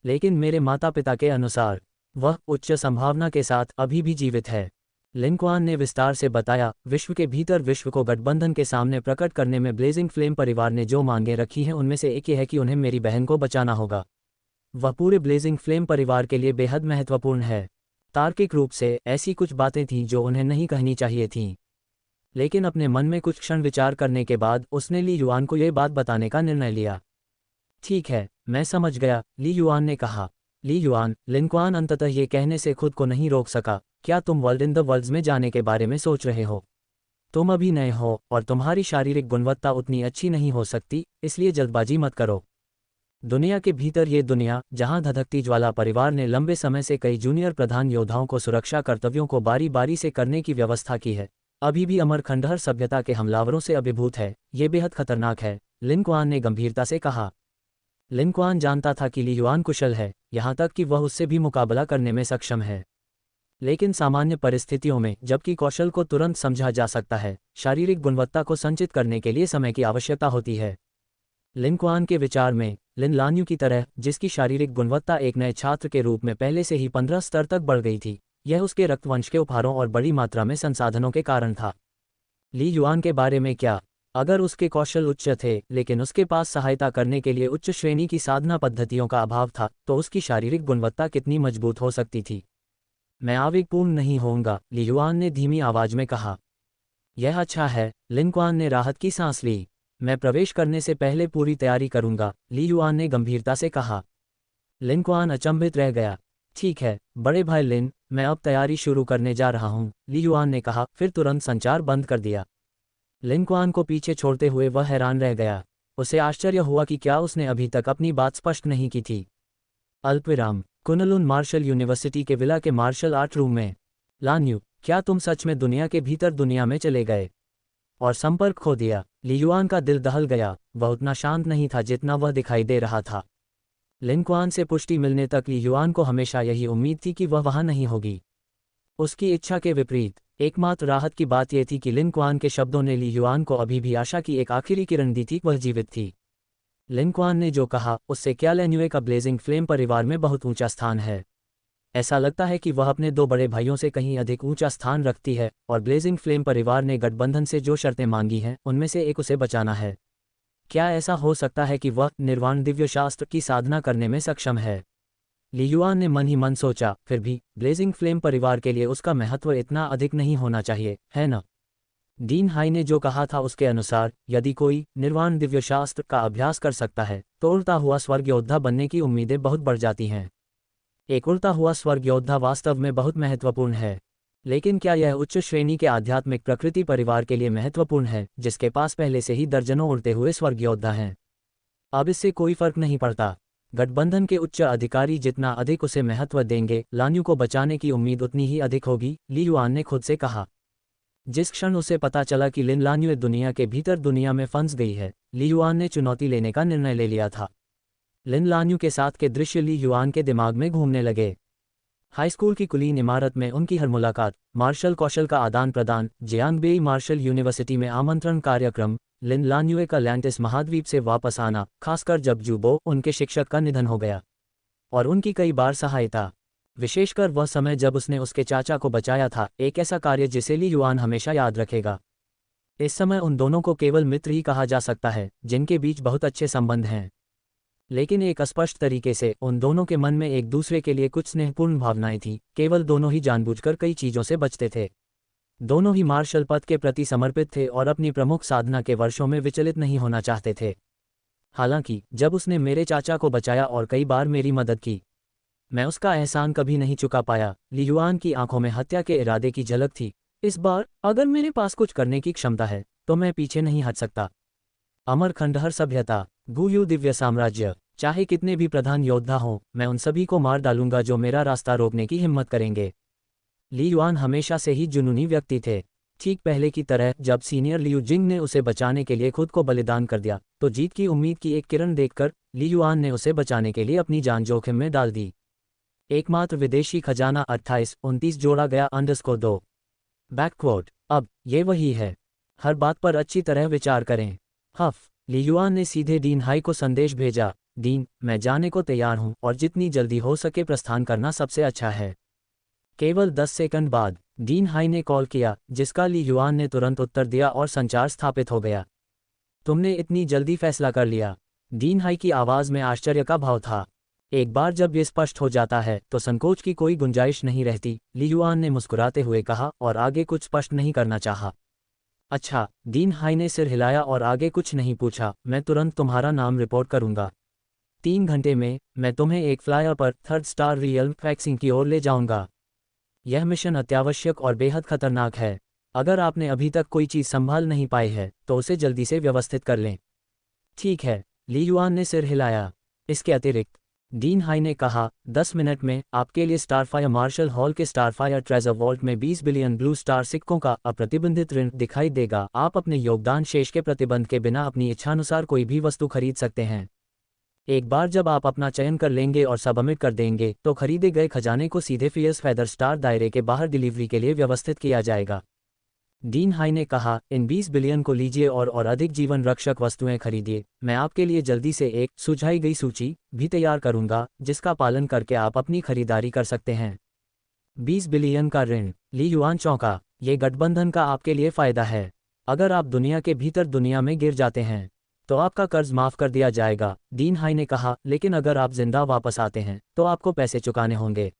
लेकिन मेरे माता पिता के अनुसार वह उच्च संभावना के साथ अभी भी जीवित है। लिन क्वान ने विस्तार से बताया, विश्व के भीतर विश्व को गठबंधन के सामने प्रकट करने में ब्लेजिंग फ्लेम परिवार ने जो मांगें रखी हैं उनमें से एक ये है कि उन्हें मेरी बहन को बचाना होगा। वह पूरे ब्लेजिंग फ्लेम परिवार के लिए बेहद महत्वपूर्ण है। तार्किक रूप से ऐसी कुछ बातें थीं जो उन्हें नहीं कहनी चाहिए थीं, लेकिन अपने मन में कुछ क्षण विचार करने के बाद उसने ली युआन को यह बात बताने का निर्णय लिया। ठीक है, मैं समझ गया, ली युआन ने कहा। ली युआन, लिन क्वान अंततः ये कहने से खुद को नहीं रोक सका, क्या तुम वर्ल्ड इन द वर्ल्ड्स में जाने के बारे में सोच रहे हो? तुम अभी नए हो और तुम्हारी शारीरिक गुणवत्ता उतनी अच्छी नहीं हो सकती, इसलिए जल्दबाजी मत करो। दुनिया के भीतर ये दुनिया, जहां धधकती ज्वाला परिवार ने लंबे समय से कई जूनियर प्रधान योद्धाओं को सुरक्षा कर्तव्यों को बारी बारी से करने की व्यवस्था की है, अभी भी अमर खंडहर सभ्यता के हमलावरों से अभिभूत है। ये बेहद खतरनाक है, लिन कुआन ने गंभीरता से कहा। लिन कुआन जानता था कि ली युआन कुशल है, यहाँ तक कि वह उससे भी मुकाबला करने में सक्षम है। लेकिन सामान्य परिस्थितियों में, जबकि कौशल को तुरंत समझा जा सकता है, शारीरिक गुणवत्ता को संचित करने के लिए समय की आवश्यकता होती है। लिन कुआन के विचार में, लिन लान्यू की तरह, जिसकी शारीरिक गुणवत्ता एक नए छात्र के रूप में पहले से ही 15 स्तर तक बढ़ गई थी, यह उसके रक्तवंश के उपहारों और बड़ी मात्रा में संसाधनों के कारण था। ली युआन के बारे में क्या? अगर उसके कौशल उच्च थे लेकिन उसके पास सहायता करने के लिए उच्च श्रेणी की साधना पद्धतियों का अभाव था, तो उसकी शारीरिक गुणवत्ता कितनी मजबूत हो सकती थी? मैं आवेगपूर्ण नहीं होऊंगा, ली युआन ने धीमी आवाज में कहा। यह अच्छा है, लिन कुआन ने राहत की सांस ली। मैं प्रवेश करने से पहले पूरी तैयारी करूंगा, ली युआन ने गंभीरता से कहा। लिन कुआन अचंभित रह गया। ठीक है, बड़े भाई लिन, मैं अब तैयारी शुरू करने जा रहा हूं, ली युआन ने कहा, फिर तुरंत संचार बंद कर दिया। लिन कुआन को पीछे छोड़ते हुए वह हैरान रह गया। उसे आश्चर्य हुआ कि क्या उसने अभी तक अपनी बात स्पष्ट नहीं की थी। अल्पविराम। कुनलुन मार्शल यूनिवर्सिटी के विला के मार्शल आर्ट रूम में। लान्यू, क्या तुम सच में दुनिया के भीतर दुनिया में चले गए और संपर्क खो दिया? ली युआन का दिल दहल गया। वह उतना शांत नहीं था जितना वह दिखाई दे रहा था। लिन कुआन से पुष्टि मिलने तक ली युआन को हमेशा यही उम्मीद थी कि वह वहां नहीं होगी। उसकी इच्छा के विपरीत, एकमात्र राहत की बात यह थी कि लिन कुआन के शब्दों ने ली युआन को अभी भी आशा की एक आखिरी किरण दी थी। वह जीवित थी। लिन कुआन ने जो कहा, उससे क्या लैन्युए का ब्लेजिंग फ्लेम परिवार में बहुत ऊंचा स्थान है। ऐसा लगता है कि वह अपने 2 बड़े भाइयों से कहीं अधिक ऊंचा स्थान रखती है, और ब्लेजिंग फ्लेम परिवार ने गठबंधन से जो शर्तें मांगी हैं, उनमें से एक उसे बचाना है। क्या ऐसा हो सकता है कि वह निर्वाण दिव्य शास्त्र की साधना करने में सक्षम है? ली युआन ने मन ही मन सोचा, फिर भी ब्लेजिंग फ्लेम परिवार के लिए उसका महत्व इतना अधिक नहीं होना चाहिए, है न? डीन हाई ने जो कहा था उसके अनुसार, यदि कोई निर्वाण दिव्य शास्त्र का अभ्यास कर सकता है, तो उड़ता हुआ स्वर्ग योद्धा बनने की उम्मीदें बहुत बढ़ जाती हैं। एक उड़ता हुआ स्वर्ग योद्धा वास्तव में बहुत महत्वपूर्ण है। लेकिन क्या यह उच्च श्रेणी के आध्यात्मिक प्रकृति परिवार के लिए महत्वपूर्ण है, जिसके पास पहले से ही दर्जनों उड़ते हुए स्वर्ग योद्धा हैं? अब इससे कोई फर्क नहीं पड़ता। गठबंधन के उच्च अधिकारी जितना अधिक उसे महत्व देंगे, लान्यू को बचाने की उम्मीद उतनी ही अधिक होगी, ली युआन ने खुद से कहा। जिस क्षण उसे पता चला कि लिन लान्यू दुनिया के भीतर दुनिया में फंस गई है, ली युआन ने चुनौती लेने का निर्णय ले लिया था। लिन लान्यू के साथ के दृश्य ली युआन के दिमाग में घूमने लगे। हाई स्कूल की कुलीन इमारत में उनकी हर मुलाकात, मार्शल कौशल का आदान प्रदान, जियांगबेई मार्शल यूनिवर्सिटी में आमंत्रण कार्यक्रम, लिन लान्युए का लैंटिस महाद्वीप से वापस आना, खासकर जब जूबो, उनके शिक्षक का निधन हो गया, और उनकी कई बार सहायता, विशेषकर वह समय जब उसने उसके चाचा को बचाया था, एक ऐसा कार्य जिसे ली युआन हमेशा याद रखेगा। इस समय उन दोनों को केवल मित्र ही कहा जा सकता है, जिनके बीच बहुत अच्छे संबंध हैं। लेकिन एक अस्पष्ट तरीके से उन दोनों के मन में एक दूसरे के लिए कुछ स्नेहपूर्ण भावनाएं थीं, केवल दोनों ही जानबूझकर कई चीज़ों से बचते थे। दोनों ही मार्शल पद के प्रति समर्पित थे और अपनी प्रमुख साधना के वर्षों में विचलित नहीं होना चाहते थे। हालांकि जब उसने मेरे चाचा को बचाया और कई बार मेरी मदद की, मैं उसका एहसान कभी नहीं चुका पाया। ली युआन की आंखों में हत्या के इरादे की झलक थी। इस बार अगर मेरे पास कुछ करने की क्षमता है, तो मैं पीछे नहीं हट सकता। अमर खंडहर सभ्यता, गुयू दिव्य साम्राज्य, चाहे कितने भी प्रधान योद्धा हों, मैं उन सभी को मार डालूंगा जो मेरा रास्ता रोकने की हिम्मत करेंगे। ली युआन हमेशा से ही जुनूनी व्यक्ति थे। ठीक पहले की तरह जब सीनियर लियू जिंग ने उसे बचाने के लिए खुद को बलिदान कर दिया, तो जीत की उम्मीद की एक किरण देखकर ली युआन ने उसे बचाने के लिए अपनी जान जोखिम में डाल दी। एकमात्र विदेशी खजाना 28-29 जोड़ा गया _2 बैकक्वोट। अब ये वही है। हर बात पर अच्छी तरह विचार करें। हफ। ली युआन ने सीधे डीन हाई को संदेश भेजा, डीन, मैं जाने को तैयार हूं और जितनी जल्दी हो सके प्रस्थान करना सबसे अच्छा है। केवल 10 सेकंड बाद डीन हाई ने कॉल किया, जिसका ली युआन ने तुरंत उत्तर दिया और संचार स्थापित हो गया। तुमने इतनी जल्दी फैसला कर लिया? डीन हाई की आवाज़ में आश्चर्य का भाव था। एक बार जब ये स्पष्ट हो जाता है तो संकोच की कोई गुंजाइश नहीं रहती, ली युआन ने मुस्कुराते हुए कहा और आगे कुछ स्पष्ट नहीं करना चाहा। अच्छा, डीन हाई ने सिर हिलाया और आगे कुछ नहीं पूछा। मैं तुरंत तुम्हारा नाम रिपोर्ट करूंगा। 3 घंटे में मैं तुम्हें एक फ्लायर पर 3rd स्टार रियल्म फैक्सिंग की ओर ले जाऊंगा। यह मिशन अत्यावश्यक और बेहद खतरनाक है। अगर आपने अभी तक कोई चीज़ संभाल नहीं पाई है, तो उसे जल्दी से व्यवस्थित कर लें। ठीक है, ली युआन ने सिर हिलाया। इसके अतिरिक्त डीन हाई ने कहा, 10 मिनट में आपके लिए स्टारफायर मार्शल हॉल के स्टारफायर ट्रेजर वॉल्ट में 20 बिलियन ब्लू स्टार सिक्कों का अप्रतिबंधित ऋण दिखाई देगा। आप अपने योगदान शेष के प्रतिबंध के बिना अपनी इच्छानुसार कोई भी वस्तु खरीद सकते हैं। एक बार जब आप अपना चयन कर लेंगे और सबमिट कर देंगे तो खरीदे गए खजाने को सीधे फियर्स फेदर स्टार दायरे के बाहर डिलीवरी के लिए व्यवस्थित किया जाएगा। डीन हाई ने कहा, इन 20 बिलियन को लीजिए और अधिक जीवन रक्षक वस्तुएं खरीदिए। मैं आपके लिए जल्दी से एक सुझाई गई सूची भी तैयार करूंगा जिसका पालन करके आप अपनी खरीदारी कर सकते हैं। 20 बिलियन का ऋण। ली युआन चौंका। ये गठबंधन का आपके लिए फायदा है। अगर आप दुनिया के भीतर दुनिया में गिर जाते हैं तो आपका कर्ज माफ कर दिया जाएगा, डीन हाई ने कहा, लेकिन अगर आप जिंदा वापस आते हैं तो आपको पैसे चुकाने होंगे।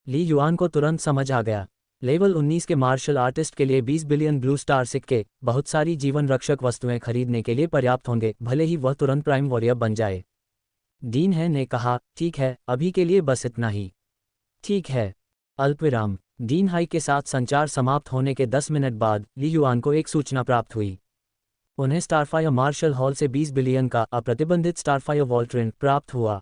ली युआन को तुरंत समझ आ गया। लेवल 19 के मार्शल आर्टिस्ट के लिए 20 बिलियन ब्लू स्टार सिक्के बहुत सारी जीवन रक्षक वस्तुएं खरीदने के लिए पर्याप्त होंगे, भले ही वह तुरंत प्राइम वॉरियर बन जाए। डीन है ने कहा, ठीक है, अभी के लिए बस इतना ही। ठीक है। अल्पविराम। डीन हाई के साथ संचार समाप्त होने के 10 मिनट बाद ली युआन को एक सूचना प्राप्त हुई। उन्हें स्टारफायर मार्शल हॉल से 20 बिलियन का अप्रतिबंधित स्टारफायर वॉल्ट ऋण प्राप्त हुआ।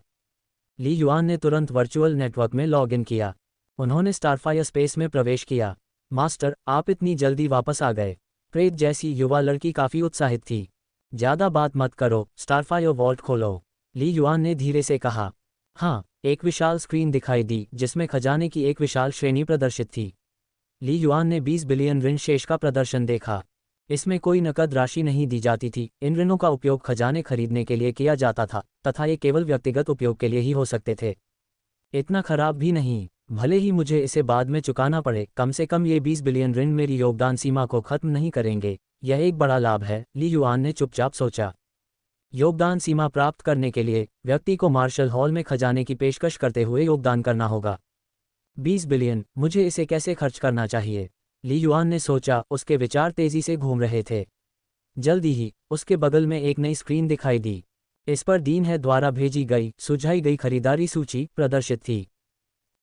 ली युआन ने तुरंत वर्चुअल नेटवर्क में लॉग इन किया। उन्होंने स्टारफायर स्पेस में प्रवेश किया। मास्टर, आप इतनी जल्दी वापस आ गए। प्रेत जैसी युवा लड़की काफी उत्साहित थी। ज्यादा बात मत करो, स्टारफायर वॉल्ट खोलो, ली युआन ने धीरे से कहा। हाँ, एक विशाल स्क्रीन दिखाई दी जिसमें खजाने की एक विशाल श्रेणी प्रदर्शित थी। ली युआन ने 20 बिलियन ऋण शेष का प्रदर्शन देखा। इसमें कोई नकद राशि नहीं दी जाती थी। इन ऋणों का उपयोग खजाने खरीदने के लिए किया जाता था तथा ये केवल व्यक्तिगत उपयोग के लिए ही हो सकते थे। इतना खराब भी नहीं, भले ही मुझे इसे बाद में चुकाना पड़े, कम से कम ये 20 बिलियन ऋण मेरी योगदान सीमा को खत्म नहीं करेंगे। यह एक बड़ा लाभ है, ली युआन ने चुपचाप सोचा। योगदान सीमा प्राप्त करने के लिए व्यक्ति को मार्शल हॉल में खजाने की पेशकश करते हुए योगदान करना होगा। 20 बिलियन, मुझे इसे कैसे खर्च करना चाहिए? ली युआन ने सोचा। उसके विचार तेजी से घूम रहे थे। जल्दी ही उसके बगल में एक नई स्क्रीन दिखाई दी। इस पर डीन है द्वारा भेजी गई सुझाई गई खरीदारी सूची प्रदर्शित थी।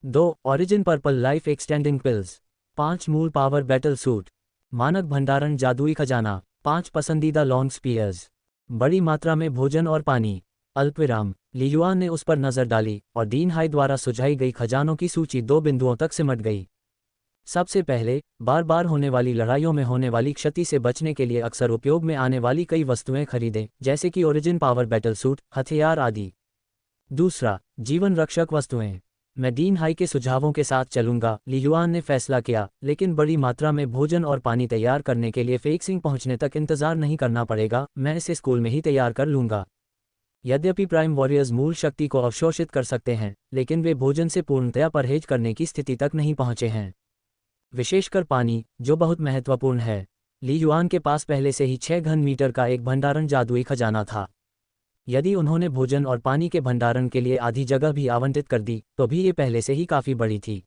2 origin purple life extending pills, 5 मूल पावर बैटल सूट, मानक भंडारण जादुई खजाना, 5 पसंदीदा लॉन्ग स्पीयर्स, बड़ी मात्रा में भोजन और पानी। अल्पविराम। ली युआन ने उस पर नजर डाली और डीन हाई द्वारा सुझाई गई खजानों की सूची 2 बिंदुओं तक सिमट गई। सबसे पहले, बार बार होने वाली लड़ाइयों में होने वाली क्षति से बचने के लिए अक्सर उपयोग में आने वाली कई वस्तुएं खरीदें, जैसे कि ओरिजिन पावर बैटल सूट, हथियार आदि। दूसरा, जीवन रक्षक वस्तुएं। मैं डीन हाई के सुझावों के साथ चलूंगा, ली युआन ने फैसला किया, लेकिन बड़ी मात्रा में भोजन और पानी तैयार करने के लिए फेक्सिंग पहुंचने तक इंतजार नहीं करना पड़ेगा। मैं इसे स्कूल में ही तैयार कर लूंगा। यद्यपि प्राइम वॉरियर्स मूल शक्ति को अवशोषित कर सकते हैं, लेकिन वे भोजन से पूर्णतया परहेज करने की स्थिति तक नहीं पहुंचे हैं, विशेषकर पानी, जो बहुत महत्वपूर्ण है। ली युआन के पास पहले से ही 6 घन मीटर का एक भंडारण जादुई खजाना था। यदि उन्होंने भोजन और पानी के भंडारण के लिए आधी जगह भी आवंटित कर दी तो भी ये पहले से ही काफ़ी बड़ी थी।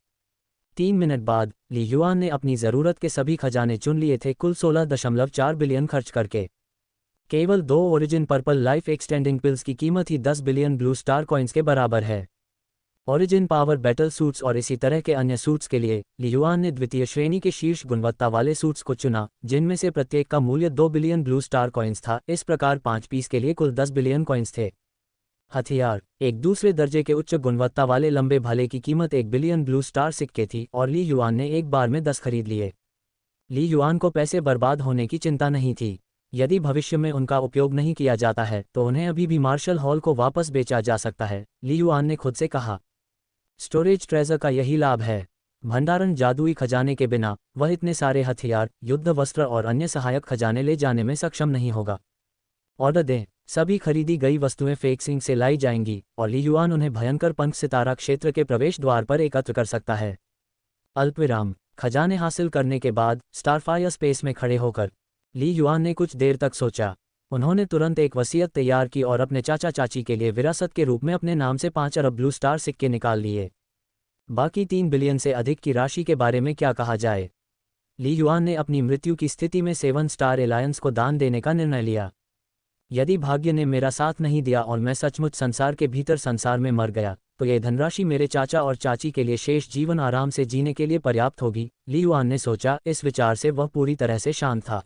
3 मिनट बाद ली युआन ने अपनी ज़रूरत के सभी खजाने चुन लिए थे, कुल 16.4 बिलियन खर्च करके। केवल 2 origin purple life extending pills की कीमत ही 10 बिलियन ब्लू स्टार कॉइन्स के बराबर है। ओरिजिन पावर बैटल सूट्स और इसी तरह के अन्य सूट्स के लिए ली युआन ने द्वितीय श्रेणी के शीर्ष गुणवत्ता वाले सूट्स को चुना, जिनमें से प्रत्येक का मूल्य 2 बिलियन ब्लू स्टार कॉइन्स था। इस प्रकार 5 पीस के लिए कुल 10 बिलियन कॉइन्स थे। हथियार। एक दूसरे दर्जे के उच्च गुणवत्ता वाले लंबे भाले की कीमत 1 बिलियन ब्लू स्टार सिक्के थी और ली युआन ने एक बार में 10 खरीद लिए। ली युआन को पैसे बर्बाद होने की चिंता नहीं थी। यदि भविष्य में उनका उपयोग नहीं किया जाता है तो उन्हें अभी भी मार्शल हॉल को वापस बेचा जा सकता है, ली युआन ने खुद से कहा। स्टोरेज ट्रेजर का यही लाभ है। भंडारण जादुई खजाने के बिना वह इतने सारे हथियार, युद्ध वस्त्र और अन्य सहायक खजाने ले जाने में सक्षम नहीं होगा। ऑर्डर दें। सभी खरीदी गई वस्तुएं फेक्सिंग से लाई जाएंगी और ली युआन उन्हें भयंकर पंख सितारा क्षेत्र के प्रवेश द्वार पर एकत्र कर सकता है। अल्पविराम। खजाने हासिल करने के बाद स्टारफायर स्पेस में खड़े होकर ली युआन ने कुछ देर तक सोचा। उन्होंने तुरंत एक वसीयत तैयार की और अपने चाचा चाची के लिए विरासत के रूप में अपने नाम से 5 अरब ब्लू स्टार सिक्के निकाल लिए। बाकी 3 बिलियन से अधिक की राशि के बारे में क्या कहा जाए। ली युआन ने अपनी मृत्यु की स्थिति में 7 स्टार एलायंस को दान देने का निर्णय लिया। यदि भाग्य ने मेरा साथ नहीं दिया और मैं सचमुच संसार के भीतर संसार में मर गया तो यह धनराशि मेरे चाचा और चाची के लिए शेष जीवन आराम से जीने के लिए पर्याप्त होगी, ली युआन ने सोचा। इस विचार से वह पूरी तरह से शांत था।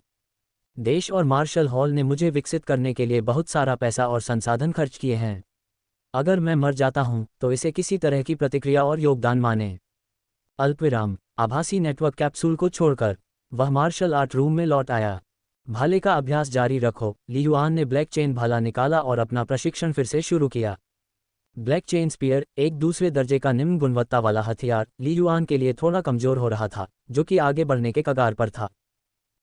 देश और मार्शल हॉल ने मुझे विकसित करने के लिए बहुत सारा पैसा और संसाधन खर्च किए हैं। अगर मैं मर जाता हूँ तो इसे किसी तरह की प्रतिक्रिया और योगदान माने। अल्पविराम। आभासी नेटवर्क कैप्सूल को छोड़कर वह मार्शल आर्ट रूम में लौट आया। भाले का अभ्यास जारी रखो। ली युआन ने ब्लैक चेन भाला निकाला और अपना प्रशिक्षण फिर से शुरू किया। ब्लैक चेन स्पीयर एक दूसरे दर्जे का निम्न गुणवत्ता वाला हथियार ली युआन के लिए थोड़ा कमजोर हो रहा था, जो कि आगे बढ़ने के कगार पर था।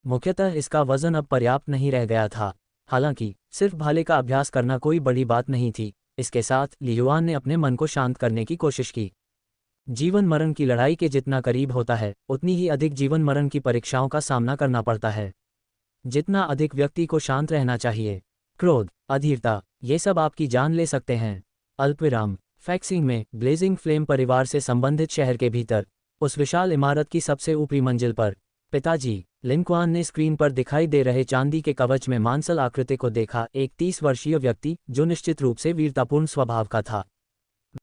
मुख्यतः इसका वजन अब पर्याप्त नहीं रह गया था। हालांकि सिर्फ भाले का अभ्यास करना कोई बड़ी बात नहीं थी। इसके साथ ली युआन ने अपने मन को शांत करने की कोशिश की। जीवन मरण की लड़ाई के जितना करीब होता है, उतनी ही अधिक जीवन मरण की परीक्षाओं का सामना करना पड़ता है। जितना अधिक व्यक्ति को शांत रहना चाहिए। क्रोध, अधीरता, ये सब आपकी जान ले सकते हैं। अल्पविराम। फैक्सिंग में ब्लेजिंग फ्लेम परिवार से संबंधित शहर के भीतर उस विशाल इमारत की सबसे ऊपरी मंजिल पर पिताजी लिन क्वान ने स्क्रीन पर दिखाई दे रहे चांदी के कवच में मांसल आकृति को देखा। एक 30 वर्षीय व्यक्ति जो निश्चित रूप से वीरतापूर्ण स्वभाव का था।